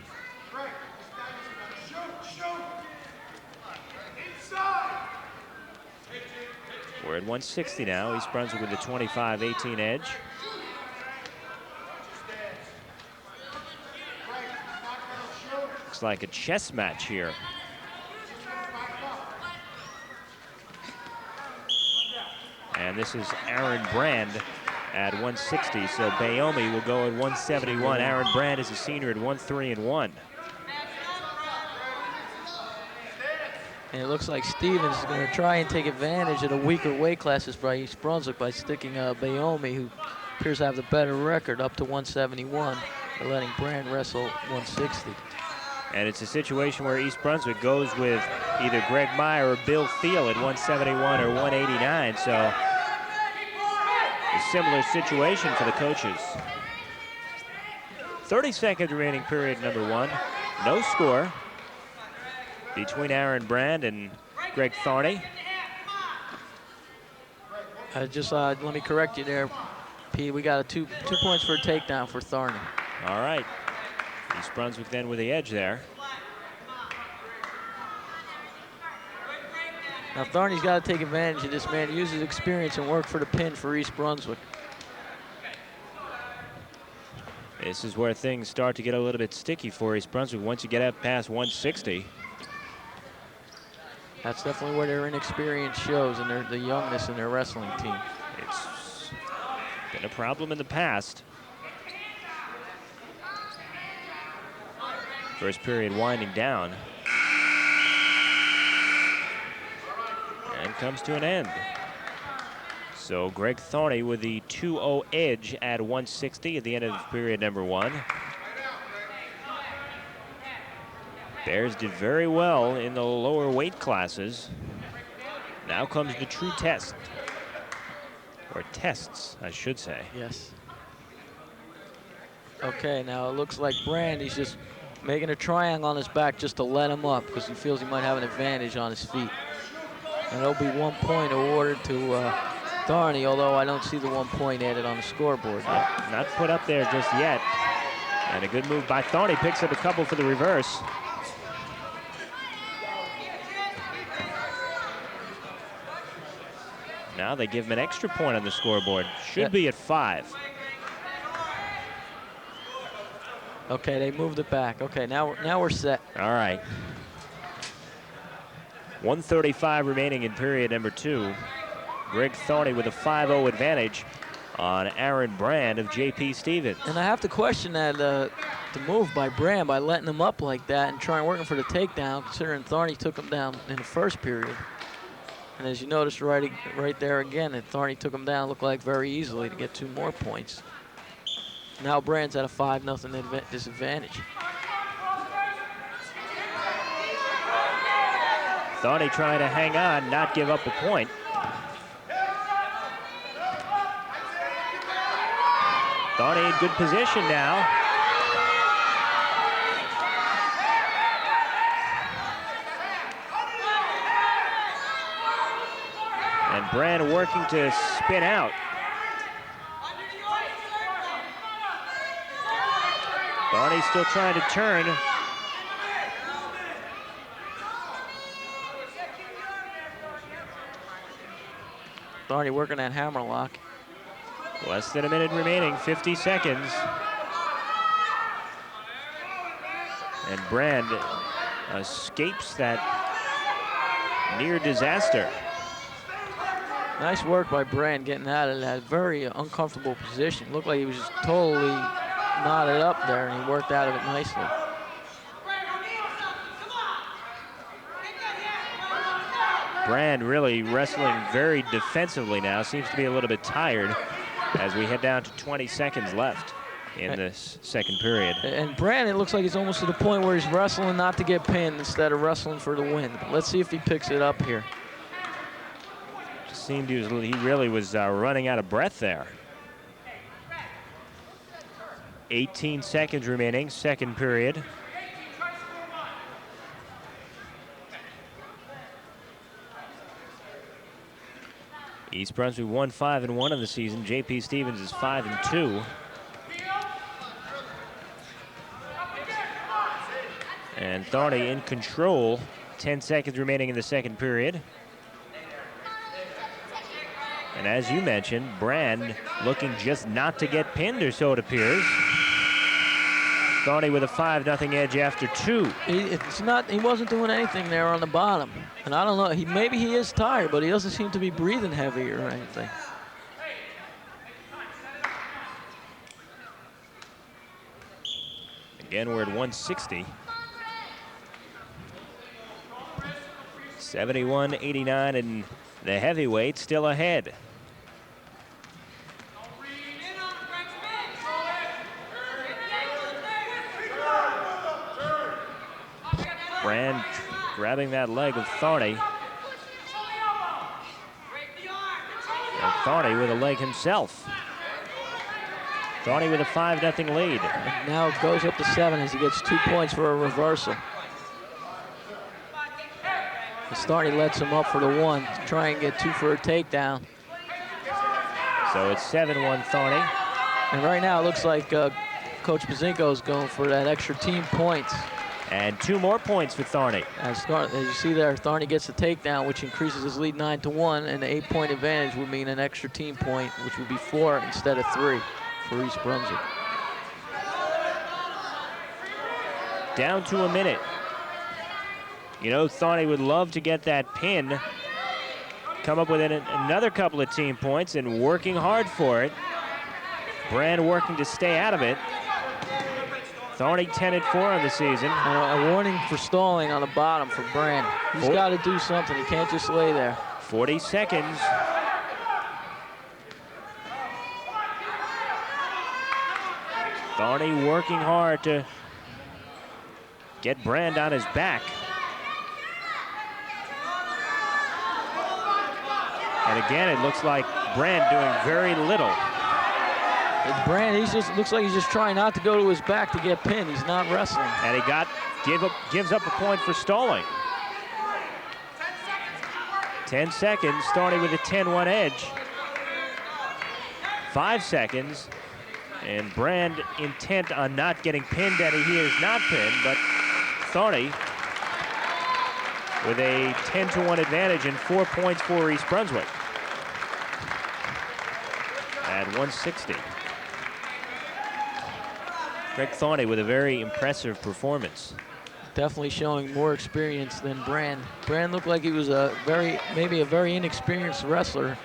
We're at 160 now. East Brunswick with the 25-18 edge. Looks like a chess match here. And this is Aaron Brand at 160. So Bayomi will go at 171. Aaron Brand is a senior at 1-3-1. And it looks like Stevens is going to try and take advantage of the weaker weight classes by East Brunswick by sticking Bayomi, who appears to have the better record, up to 171, and letting Brand wrestle 160. And it's a situation where East Brunswick goes with either Greg Meyer or Bill Thiel at 171 or 189. So a similar situation for the coaches. 30 seconds remaining, period number 1. No score between Aaron Brand and Greg Thorney. Let me correct you there, P. We got two points for a takedown for Thorney. All right. East Brunswick then with the edge there. Now Thorney's got to take advantage of this, man. Use his experience and work for the pin for East Brunswick. This is where things start to get a little bit sticky for East Brunswick once you get up past 160. That's definitely where their inexperience shows and the youngness in their wrestling team. It's been a problem in the past. First period winding down. And comes to an end. So Greg Thorney with the 2-0 edge at 160 at the end of period number 1. Bears did very well in the lower weight classes. Now comes the true test. Or tests, I should say. Yes. Okay, now it looks like Brand, he's just making a triangle on his back just to let him up because he feels he might have an advantage on his feet. And there'll be 1 point awarded to Thorney, although I don't see the 1 point added on the scoreboard yet. Not put up there just yet. And a good move by Thorney, picks up a couple for the reverse. Now they give him an extra point on the scoreboard. Should be at 5. Okay, they moved it back. Okay, now we're set. All right. 1:35 remaining in period number 2. Greg Thorney with a 5-0 advantage on Aaron Brand of J.P. Stevens. And I have to question that the move by Brand by letting him up like that and trying working for the takedown, considering Thorney took him down in the first period. And as you noticed right there again, that Thorney took him down, looked like very easily to get 2 more points. Now Brand's at a 5-0 disadvantage. Thorney trying to hang on, not give up a point. Thorney in good position now. And Brand working to spin out. Thorney still trying to turn. Thorney working that hammerlock. Less than a minute remaining, 50 seconds. And Brand escapes that near disaster. Nice work by Brand getting out of that very uncomfortable position. Looked like he was just totally knotted up there, and he worked out of it nicely. Brand really wrestling very defensively now. Seems to be a little bit tired as we head down to 20 seconds left in this second period. And Brand, it looks like he's almost to the point where he's wrestling not to get pinned instead of wrestling for the win. But let's see if he picks it up here. Seemed he really was running out of breath there. 18 seconds remaining, second period. East Brunswick 1-5-1 in the season. J.P. Stevens is 5-2. And Thorney in control. 10 seconds remaining in the second period. And as you mentioned, Brand looking just not to get pinned, or so it appears. Thorney with a 5-0 edge after 2. He wasn't doing anything there on the bottom. And I don't know, maybe he is tired, but he doesn't seem to be breathing heavy or anything. Again, we're at 160. 71-89, and the heavyweight still ahead. Brand grabbing that leg of Thorney. And Thorney with a leg himself. Thorney with a 5-0 lead. And now it goes up to 7 as he gets 2 points for a reversal. Thorney lets him up for the 1 to try and get 2 for a takedown. So it's 7-1 Thorney. And right now it looks like Coach Bazinko is going for that extra team points. And 2 more points for Thorney. As you see there, Thorney gets the takedown, which increases his lead 9-1, and the 8-point advantage would mean an extra team point, which would be 4 instead of 3 for East Brunswick. Down to a minute. You know, Thorney would love to get that pin, come up with another couple of team points, and working hard for it. Brand working to stay out of it. Thorney 10-4 on the season. A warning for stalling on the bottom for Brand. He's got to do something. He can't just lay there. 40 seconds. Thorney working hard to get Brand on his back. And again, it looks like Brand doing very little. Brand, looks like he's just trying not to go to his back to get pinned. He's not wrestling. And he gives up a point for stalling. 10 seconds, Thorney with a 10-1 edge. 5 seconds, and Brand intent on not getting pinned, and he is not pinned, but Thorney with a 10-1 advantage and 4 points for East Brunswick at 160. Greg Thorney with a very impressive performance. definitely showing more experience than Brand. Brand looked like he was maybe a very inexperienced wrestler.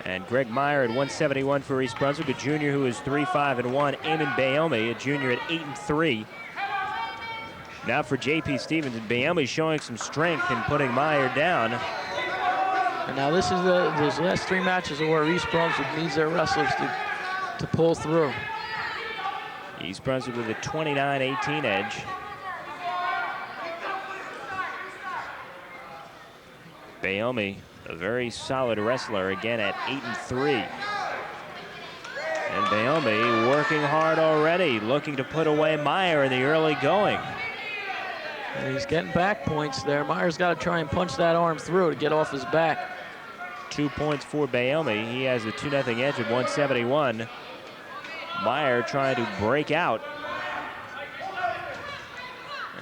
And Greg Meyer at 171 for East Brunswick, a junior who is 3-5-1. Eamon Bayomi, a junior at 8-3. Now for J.P. Stevens, and Bayomi showing some strength in putting Meyer down. And now this is those last 3 matches are where East Brunswick needs their wrestlers to pull through. East Brunswick with a 29-18 edge. Bayomi, a very solid wrestler, again at 8-3. And Bayomi working hard already, looking to put away Meyer in the early going. And he's getting back points there. Meyer's got to try and punch that arm through to get off his back. 2 points for Bayomi. He has a 2-0 edge at 171. Meyer trying to break out.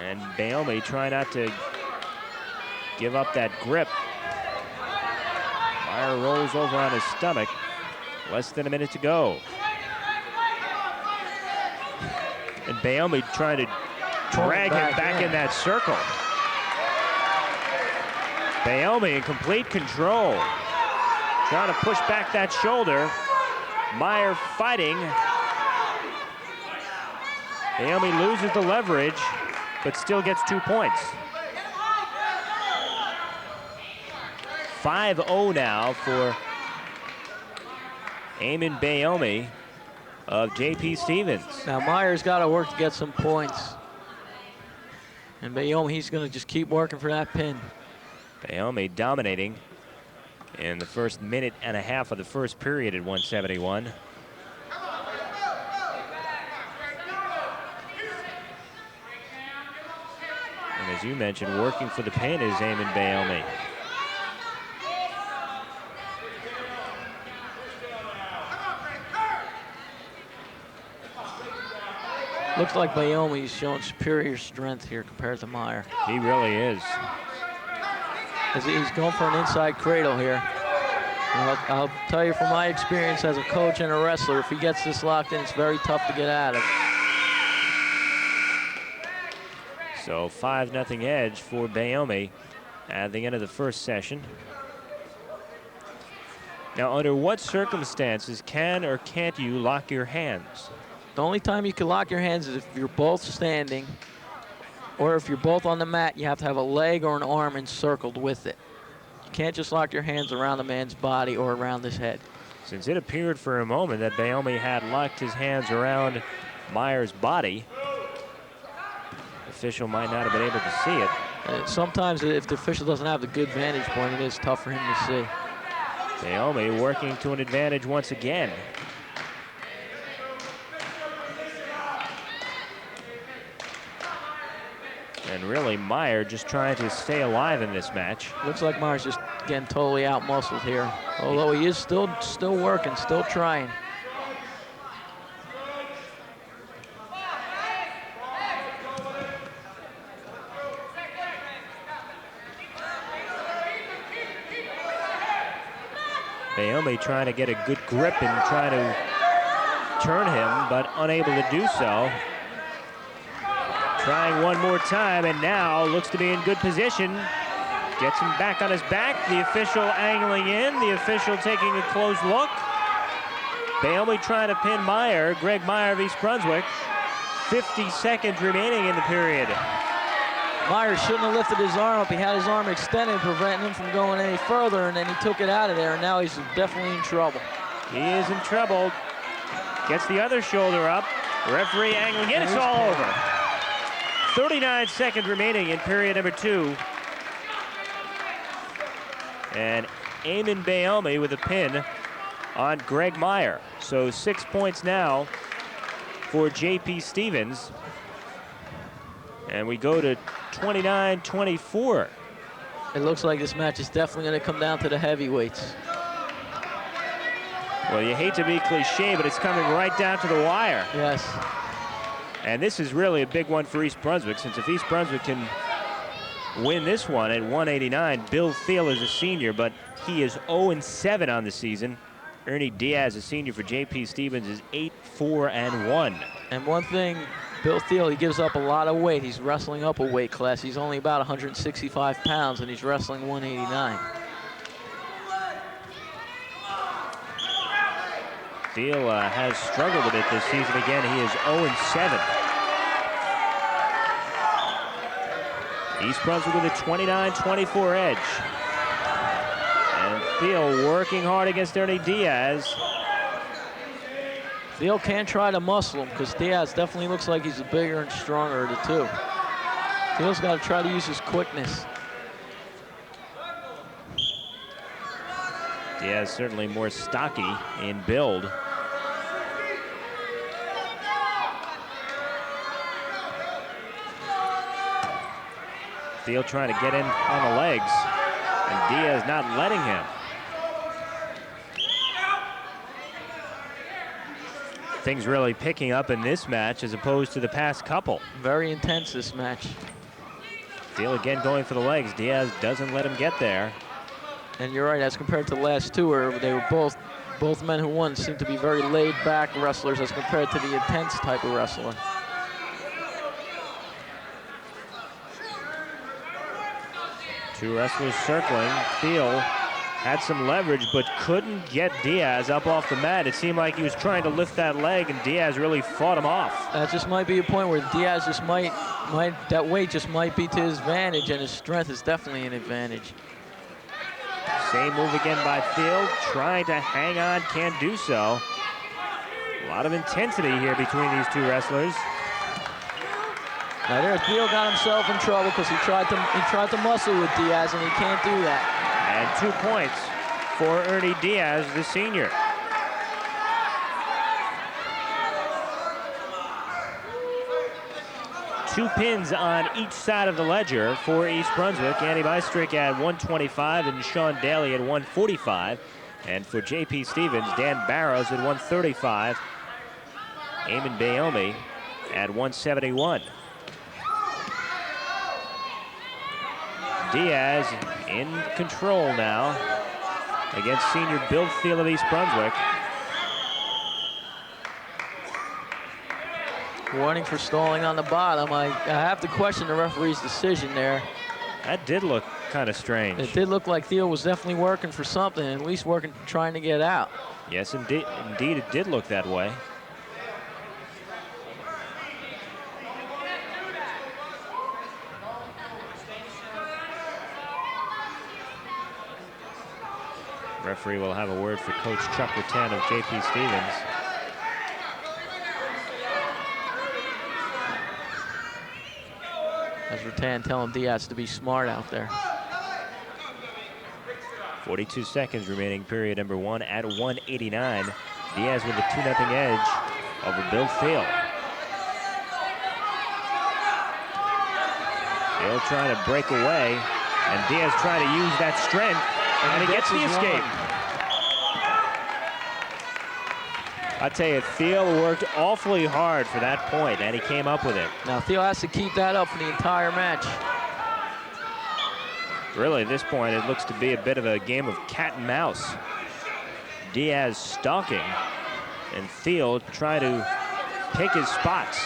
And Bayomi trying not to give up that grip. Meyer rolls over on his stomach. Less than a minute to go. And Bayomi trying to drag him back in that circle. Bayomi in complete control. Trying to push back that shoulder. Meyer fighting. Bayomi loses the leverage, but still gets 2 points. 5-0 now for Eamon Bayomi of J.P. Stevens. Now Meyer's got to work to get some points. And Bayomi, he's going to just keep working for that pin. Bayomi dominating in the first minute and a half of the first period at 171. And as you mentioned, working for the pin is Eamon Bayomi. Looks like Bayomi's showing superior strength here compared to Meyer. He really is. As he's going for an inside cradle here. I'll tell you from my experience as a coach and a wrestler, if he gets this locked in, it's very tough to get out of. So 5-0 edge for Bayomi at the end of the first session. Now, under what circumstances can or can't you lock your hands? The only time you can lock your hands is if you're both standing, or if you're both on the mat, you have to have a leg or an arm encircled with it. You can't just lock your hands around the man's body or around his head. Since it appeared for a moment that Bayomi had locked his hands around Meyer's body, the official might not have been able to see it. Sometimes if the official doesn't have the good vantage point, it is tough for him to see. Bayomi working to an advantage once again. And really, Meyer just trying to stay alive in this match. Looks like Meyer's just getting totally out-muscled here. Although he is still working, still trying. Bayomi trying to get a good grip and trying to turn him, but unable to do so. Trying one more time, and now looks to be in good position. Gets him back on his back. The official angling in. The official taking a close look. Bayomi trying to pin Meyer. Greg Meyer of East Brunswick. 50 seconds remaining in the period. Meyer shouldn't have lifted his arm up. He had his arm extended, preventing him from going any further, and then he took it out of there, and now he's definitely in trouble. He is in trouble. Gets the other shoulder up. Referee angling in. It's all over. 39 seconds remaining in period number 2. And Eamon Bayomi with a pin on Greg Meyer. So 6 points now for J.P. Stevens. And we go to 29-24. It looks like this match is definitely going to come down to the heavyweights. Well, you hate to be cliche, but it's coming right down to the wire. Yes. And this is really a big one for East Brunswick, since if East Brunswick can win this one at 189, Bill Thiel is a senior, but he is 0-7 on the season. Ernie Diaz, a senior for J.P. Stevens, is 8-4-1. And one thing, Bill Thiel, he gives up a lot of weight. He's wrestling up a weight class. He's only about 165 pounds, and he's wrestling 189. Thiel has struggled a bit this season. Again, he is 0-7. East Brunswick with a 29-24 edge. And Thiel working hard against Ernie Diaz. Thiel can try to muscle him because Diaz definitely looks like he's bigger and stronger of the two. Thiel's got to try to use his quickness. Diaz certainly more stocky in build. Thiel trying to get in on the legs, and Diaz not letting him. Things really picking up in this match as opposed to the past couple. Very intense, this match. Thiel again going for the legs. Diaz doesn't let him get there. And you're right, as compared to the last two, where they were both men who won seemed to be very laid-back wrestlers as compared to the intense type of wrestler. Two wrestlers circling. Thiel had some leverage, but couldn't get Diaz up off the mat. It seemed like he was trying to lift that leg, and Diaz really fought him off. That just might be a point where Diaz just might that weight just might be to his advantage, and his strength is definitely an advantage. Same move again by Thiel, trying to hang on, can't do so. A lot of intensity here between these two wrestlers. Now there, Thiel got himself in trouble because he tried to muscle with Diaz, and he can't do that. And 2 points for Ernie Diaz, the senior. Two pins on each side of the ledger for East Brunswick. Andy Bystrick at 125 and Sean Daly at 145. And for J.P. Stevens, Dan Barrows at 135. Eamon Bayomi at 171. Diaz in control now against senior Bill Thiel of East Brunswick. Warning for stalling on the bottom. I have to question the referee's decision there. That did look kind of strange. It did look like Thiel was definitely working for something, at least working, trying to get out. Yes, indeed it did look that way. Referee will have a word for Coach Chuck Rattan of J.P. Stevens. As Rattan telling Diaz to be smart out there. 42 seconds remaining, period number 1 at 189. Diaz with a 2-0 edge over Bill Thiel. Thiel trying to break away, and Diaz trying to use that strength, and he gets the escape. I tell you, Thiel worked awfully hard for that point, and he came up with it. Now Thiel has to keep that up for the entire match. Really, at this point, it looks to be a bit of a game of cat and mouse. Diaz stalking, and Thiel trying to pick his spots.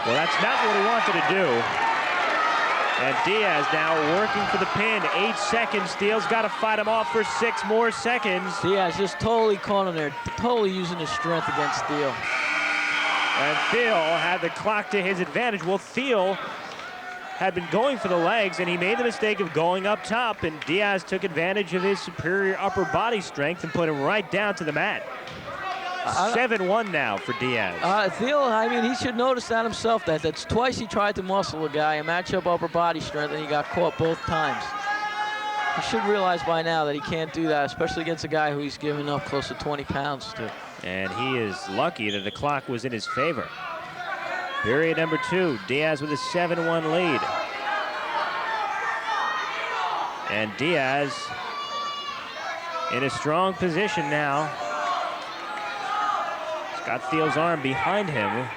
Well, that's not what he wanted to do. And Diaz now working for the pin. 8 seconds. Thiel's got to fight him off for 6 more seconds. Diaz just totally caught him there, totally using his strength against Thiel. And Thiel had the clock to his advantage. Well, Thiel had been going for the legs, and he made the mistake of going up top, and Diaz took advantage of his superior upper body strength and put him right down to the mat. 7-1 now for Diaz. Thiel, I mean, he should notice that himself. That's twice he tried to muscle a guy and match up upper body strength, and he got caught both times. He should realize by now that he can't do that, especially against a guy who he's giving up close to 20 pounds to. And he is lucky that the clock was in his favor. Period number 2, Diaz with a 7-1 lead. And Diaz in a strong position now. Got Thiel's arm behind him.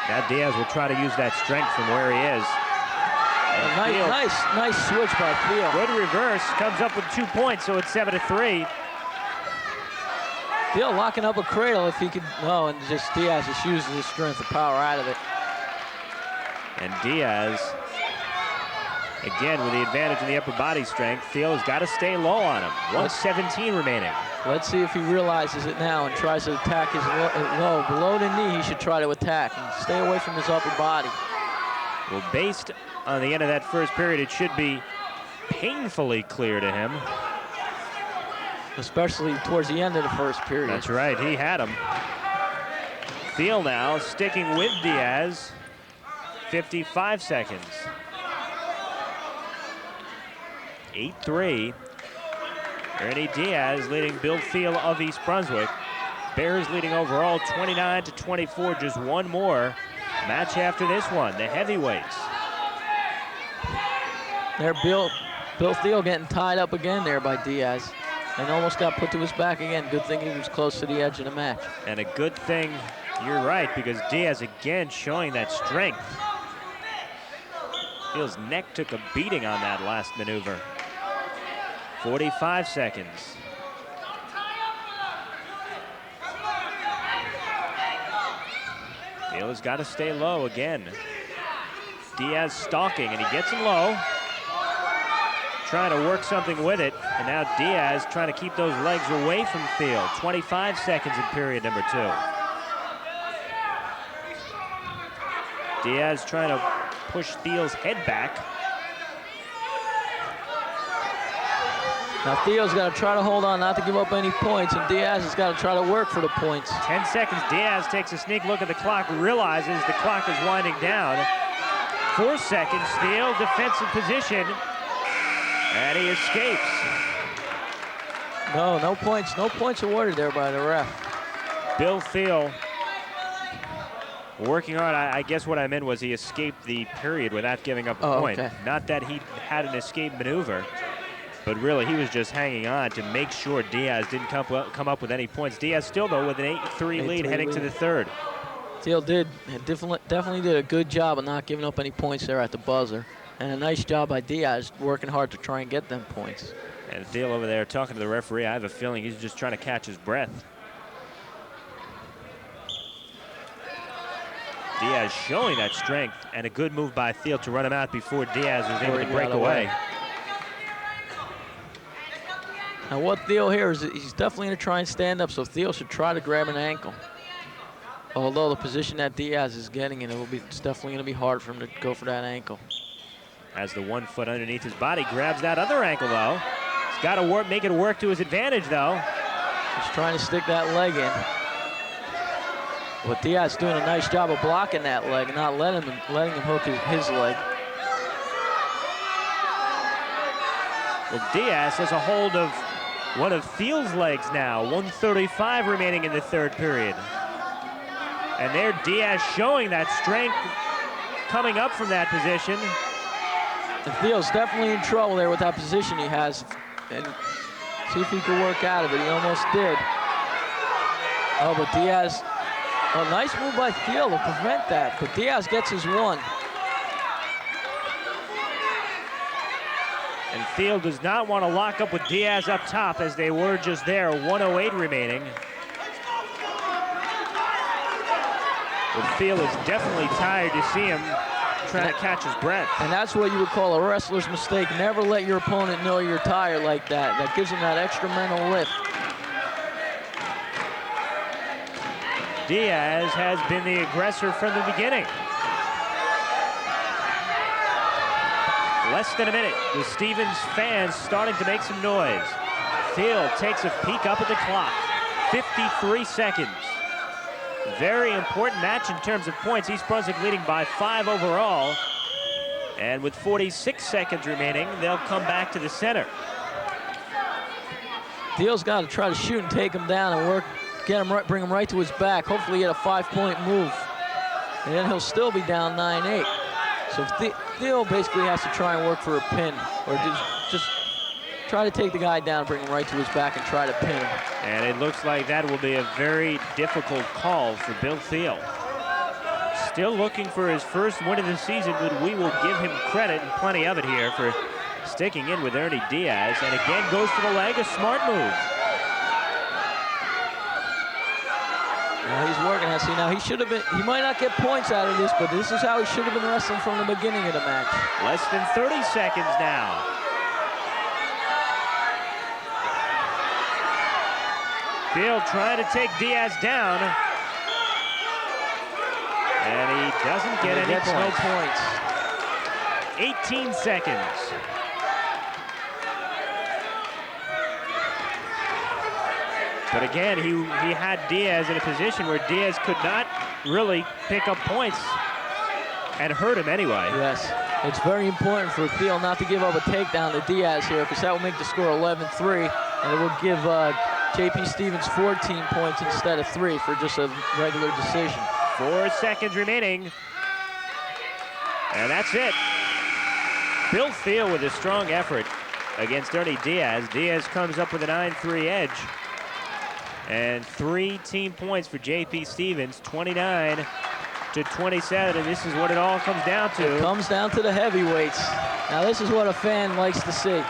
Now Diaz will try to use that strength from where he is. Nice switch by Thiel. Good reverse, comes up with 2 points, so it's 7-3. Thiel locking up a cradle if he could. No, and just Diaz just uses his strength and power out of it. And Diaz, again, with the advantage in the upper body strength, Thiel has got to stay low on him. 1:17 remaining. Let's see if he realizes it now and tries to attack his low. Below the knee, he should try to attack and stay away from his upper body. Well, based on the end of that first period, it should be painfully clear to him. Especially towards the end of the first period. That's right, he had him. Thiel now sticking with Diaz. 55 seconds. 8-3. Ernie Diaz leading Bill Thiel of East Brunswick. Bears leading overall 29-24, just one more match after this one, the heavyweights. There, Bill Thiel getting tied up again there by Diaz and almost got put to his back again. Good thing he was close to the edge of the match. And a good thing, you're right, because Diaz again showing that strength. Thiel's neck took a beating on that last maneuver. 45 seconds. Thiel has got to stay low again. Diaz stalking, and he gets him low. Trying to work something with it, and now Diaz trying to keep those legs away from Thiel. 25 seconds in period number 2. Diaz trying to push Thiel's head back. Now Thiel's got to try to hold on, not to give up any points, and Diaz has got to try to work for the points. 10 seconds, Diaz takes a sneak look at the clock, realizes the clock is winding down. 4 seconds, Thiel, defensive position, and he escapes. No points awarded there by the ref. Bill Thiel working hard. I guess what I meant was he escaped the period without giving up a point. Okay. Not that he had an escape maneuver, but really he was just hanging on to make sure Diaz didn't come up with any points. Diaz still, though, with an 8-3 lead heading to the third. Thiel definitely did a good job of not giving up any points there at the buzzer. And a nice job by Diaz working hard to try and get them points. And Thiel over there talking to the referee. I have a feeling he's just trying to catch his breath. Diaz showing that strength, and a good move by Thiel to run him out before Diaz was able to break away. Now what Thiel here is, he's definitely going to try and stand up, so Thiel should try to grab an ankle. Although the position that Diaz is getting in, it's definitely going to be hard for him to go for that ankle. Has the 1 foot underneath his body, grabs that other ankle though. He's got to make it work to his advantage though. He's trying to stick that leg in. But Diaz doing a nice job of blocking that leg and not letting him hook his leg. Well, Diaz has a hold of one of Thiel's legs now. 1:35 remaining in the third period. And there Diaz showing that strength coming up from that position. And Thiel's definitely in trouble there with that position he has. And see if he can work out of it. He almost did. Oh, but Diaz, a nice move by Thiel to prevent that. But Diaz gets his one. And Thiel does not want to lock up with Diaz up top as they were just there. 1:08 remaining. But Thiel is definitely tired to see him trying to catch his breath. And that's what you would call a wrestler's mistake. Never let your opponent know you're tired like that. That gives him that extra mental lift. Diaz has been the aggressor from the beginning. Less than a minute. The Stevens fans starting to make some noise. Thiel takes a peek up at the clock. 53 seconds. Very important match in terms of points. East Brunswick leading by 5 overall. And with 46 seconds remaining, they'll come back to the center. Thiel's got to try to shoot and take him down and bring him right to his back. Hopefully get a 5-point move. And then he'll still be down 9-8. So Thiel basically has to try and work for a pin, or just try to take the guy down, bring him right to his back, and try to pin him. And it looks like that will be a very difficult call for Bill Thiel. Still looking for his first win of the season, but we will give him credit, and plenty of it here, for sticking in with Ernie Diaz. And again, goes for the leg, a smart move. Now he's working on. See, now he should have been. He might not get points out of this, but this is how he should have been wrestling from the beginning of the match. Less than 30 seconds now. Field trying to take Diaz down. And he doesn't get any points. No points. 18 seconds. But again, he had Diaz in a position where Diaz could not really pick up points and hurt him anyway. Yes, it's very important for Field not to give up a takedown to Diaz here, because that will make the score 11-3, and it will give J.P. Stevens 14 points instead of 3 for just a regular decision. 4 seconds remaining. And that's it. Bill Field with a strong effort against Ernie Diaz. Diaz comes up with a 9-3 edge. And 3 team points for J.P. Stevens, 29-27. And this is what it all comes down to. It comes down to the heavyweights. Now this is what a fan likes to see.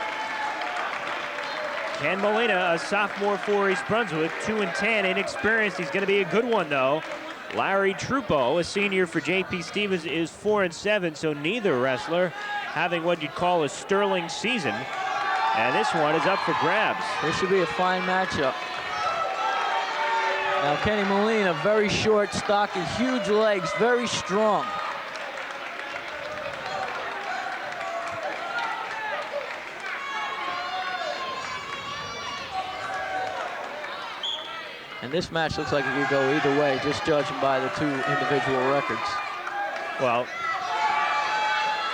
Ken Molina, a sophomore for East Brunswick, 2-10, inexperienced. He's going to be a good one, though. Larry Trupo, a senior for J.P. Stevens, is 4-7, so neither wrestler having what you'd call a sterling season. And this one is up for grabs. This should be a fine matchup. Now Kenny Molina, very short, stocky, huge legs, very strong. And this match looks like it could go either way, just judging by the 2 individual records. Well,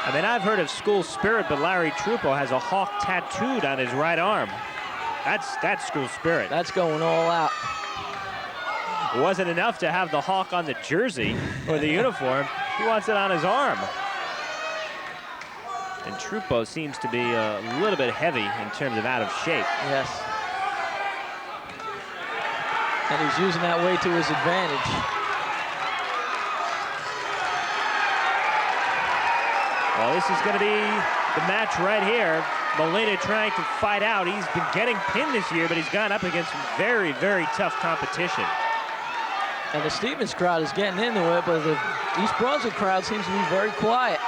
I mean, I've heard of school spirit, but Larry Trupo has a hawk tattooed on his right arm. That's school spirit. That's going all out. It wasn't enough to have the hawk on the jersey or the uniform. He wants it on his arm. And Trupo seems to be a little bit heavy in terms of out of shape. Yes. And he's using that weight to his advantage. Well, this is going to be the match right here. Molina trying to fight out. He's been getting pinned this year, but he's gone up against some very, very tough competition. And the Stevens crowd is getting into it, but the East Brunswick crowd seems to be very quiet.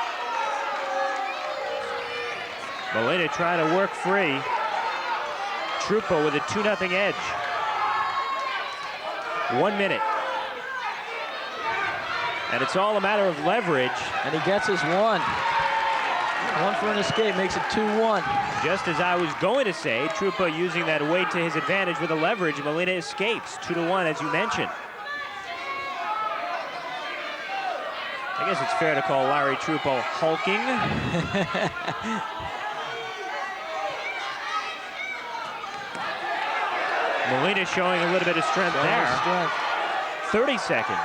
Molina trying to work free. Trupo with a 2-0 edge. 1 minute. And it's all a matter of leverage. And he gets his 1. 1 for an escape, makes it 2-1. Just as I was going to say, Trupo using that weight to his advantage with a leverage. Molina escapes 2-1, as you mentioned. I guess it's fair to call Larry Trupo hulking. Molina showing a little bit of strength there. 30 seconds.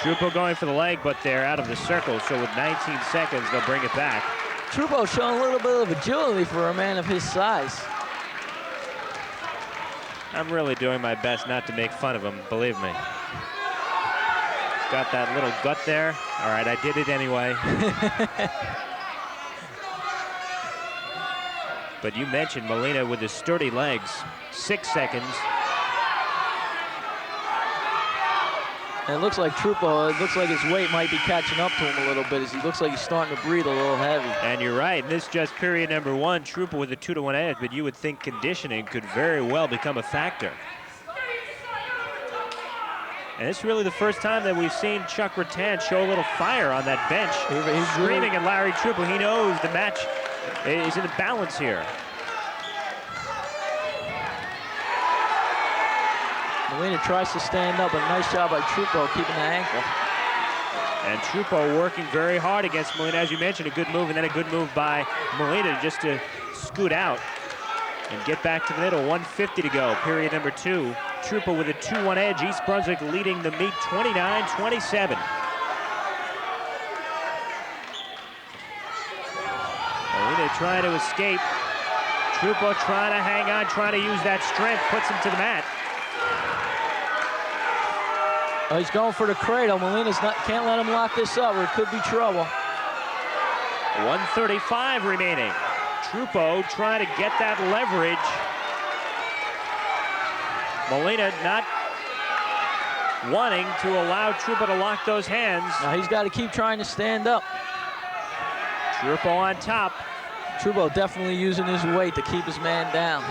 Trupo going for the leg, but they're out of the circle, so with 19 seconds, they'll bring it back. Trupo showing a little bit of agility for a man of his size. I'm really doing my best not to make fun of him, believe me. Got that little gut there. All right, I did it anyway. But you mentioned Molina with his sturdy legs. 6 seconds. And it looks like Trupo, it looks like his weight might be catching up to him a little bit, as he looks like he's starting to breathe a little heavy. And you're right, this just period number 1, Trupo with a 2-1 edge, but you would think conditioning could very well become a factor. And it's really the first time that we've seen Chuck Rattan show a little fire on that bench. He's screaming at Larry Trupo. He knows the match is in the balance here. Molina tries to stand up, a nice job by Trupo keeping the ankle. And Trupo working very hard against Molina. As you mentioned, a good move, and then a good move by Molina just to scoot out and get back to the middle. 1:50 to go, period number 2. Trupo with a 2-1 edge. East Brunswick leading the meet 29-27. Molina trying to escape. Trupo trying to hang on, trying to use that strength, puts him to the mat. Oh, he's going for the cradle. Can't let him lock this up or it could be trouble. 1:35 remaining. Trupo trying to get that leverage. Molina not wanting to allow Trupo to lock those hands. Now he's got to keep trying to stand up. Trupo on top. Trupo definitely using his weight to keep his man down.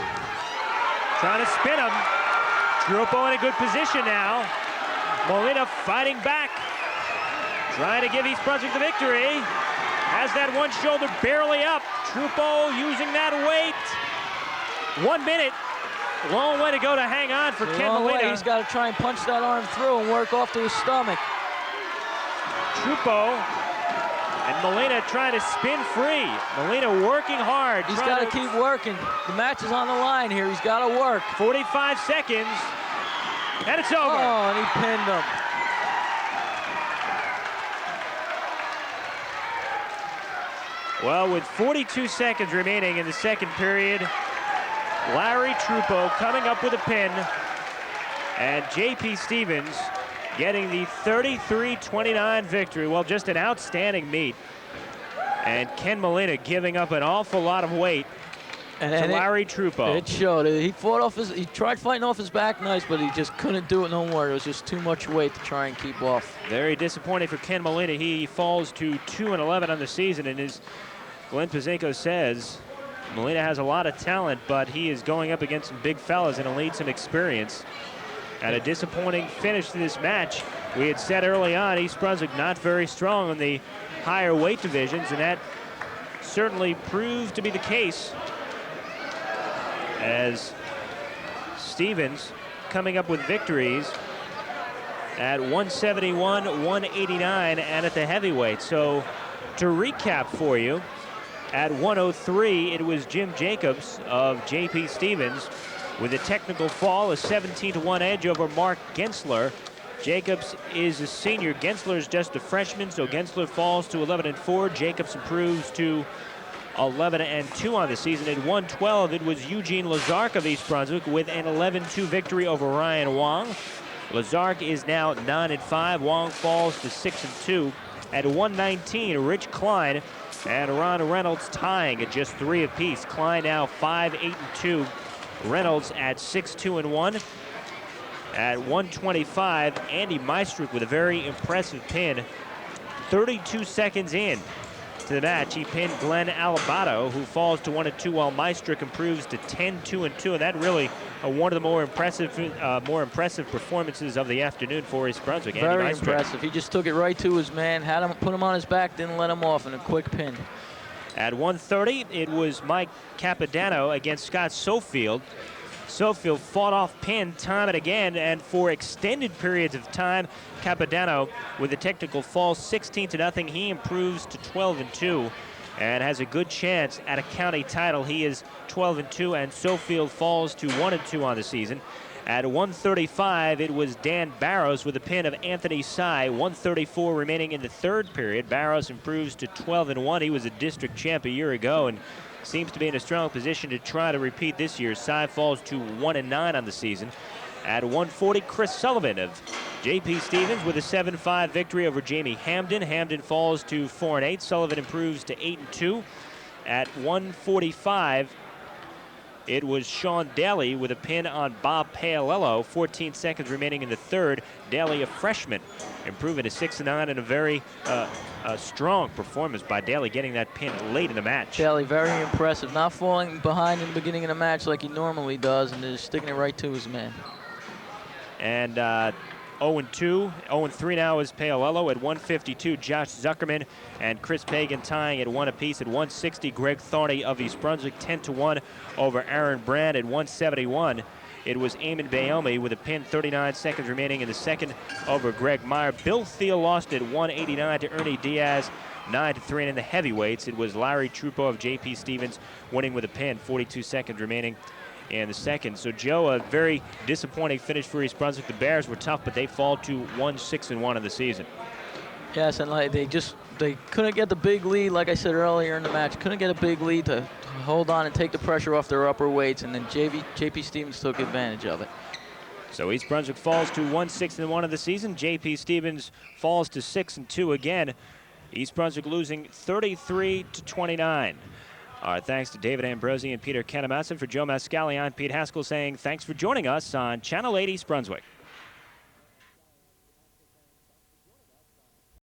Trying to spin him. Trupo in a good position now. Molina fighting back. Trying to give East Brunswick the victory. Has that one shoulder barely up. Trupo using that weight. 1 minute. Long way to go to hang on for Ken Molina. He's got to try and punch that arm through and work off to his stomach. Trupo and Molina trying to spin free. Molina working hard. He's got to keep working. The match is on the line here. He's got to work. 45 seconds. And it's over. Oh, and he pinned him. Well, with 42 seconds remaining in the second period, Larry Trupo coming up with a pin, and J.P. Stevens getting the 33-29 victory. Well, just an outstanding meet. And Ken Molina giving up an awful lot of weight to Larry Trupo. It showed. He tried fighting off his back nice, but he just couldn't do it no more. It was just too much weight to try and keep off. Very disappointing for Ken Molina. He falls to 2-11 on the season, and as Glenn Pazenko says, Molina has a lot of talent, but he is going up against some big fellas and will need some experience. And a disappointing finish to this match. We had said early on, East Brunswick not very strong in the higher weight divisions, and that certainly proved to be the case, as Stevens coming up with victories at 171, 189, and at the heavyweight. So to recap for you, at 103, it was Jim Jacobs of J.P. Stevens with a technical fall, a 17-1 edge over Mark Gensler. Jacobs is a senior. Gensler is just a freshman, so Gensler falls to 11-4. Jacobs improves to 11-2 on the season. At 112, it was Eugene Lazark of East Brunswick with an 11-2 victory over Ryan Wong. Lazark is now 9-5. Wong falls to 6-2. At 119, Rich Klein and Ron Reynolds tying at just 3 apiece. Klein now 5-8-2. Reynolds at 6-2-1. At 125, Andy Meistrick with a very impressive pin. 32 seconds in to the match, he pinned Glenn Alabato, who falls to 1-2, while Meistrick improves to 10-2-2, and that really one of the more impressive performances of the afternoon for East Brunswick. Very impressive. He just took it right to his man, had him, put him on his back, didn't let him off in a quick pin. At 130, it was Mike Capodanno against Scott Sofield. Sofield fought off pin time and again, and for extended periods of time, Capodanno with a technical fall 16-0. He improves to 12-2 and has a good chance at a county title. He is 12-2, and Sofield falls to 1-2 on the season. At 135, it was Dan Barrows with a pin of Anthony Sy. 134 remaining in the third period. Barrows improves to 12-1. He was a district champ a year ago and seems to be in a strong position to try to repeat this year. Sy falls to 1-9 on the season. At 140, Chris Sullivan of J.P. Stevens with a 7-5 victory over Jamie Hamden. Hamden falls to 4-8. Sullivan improves to 8-2. At 145, it was Sean Daly with a pin on Bob Paolello. 14 seconds remaining in the third. Daly, a freshman, improving to 6-9, and a very strong performance by Daly, getting that pin late in the match. Daly, very impressive. Not falling behind in the beginning of the match like he normally does, and just sticking it right to his man. And 0-2, 0-3 now is Paolello. At 152, Josh Zuckerman and Chris Pagan tying at 1 apiece. At 160, Greg Thorney of East Brunswick 10-1 over Aaron Brand. At 171, it was Eamon Bayomi with a pin, 39 seconds remaining in the second over Greg Meyer. Bill Thiel lost at 189 to Ernie Diaz, 9-3. And in the heavyweights, it was Larry Trupo of J.P. Stevens winning with a pin, 42 seconds remaining in the second. So, Joe, a very disappointing finish for East Brunswick. The Bears were tough, but they fall to 1-6-1 in the season. Yes, and they just they couldn't get the big lead, like I said earlier in the match, couldn't get a big lead to hold on and take the pressure off their upper weights, and then JP Stevens took advantage of it. So East Brunswick falls to 1-6-1 of the season. JP Stevens falls to 6-2 again. East Brunswick losing 33-29. Our thanks to David Ambrosi and Peter Kanematsu. For Joe Mascali, I'm Pete Haskell saying thanks for joining us on Channel 8 East Brunswick.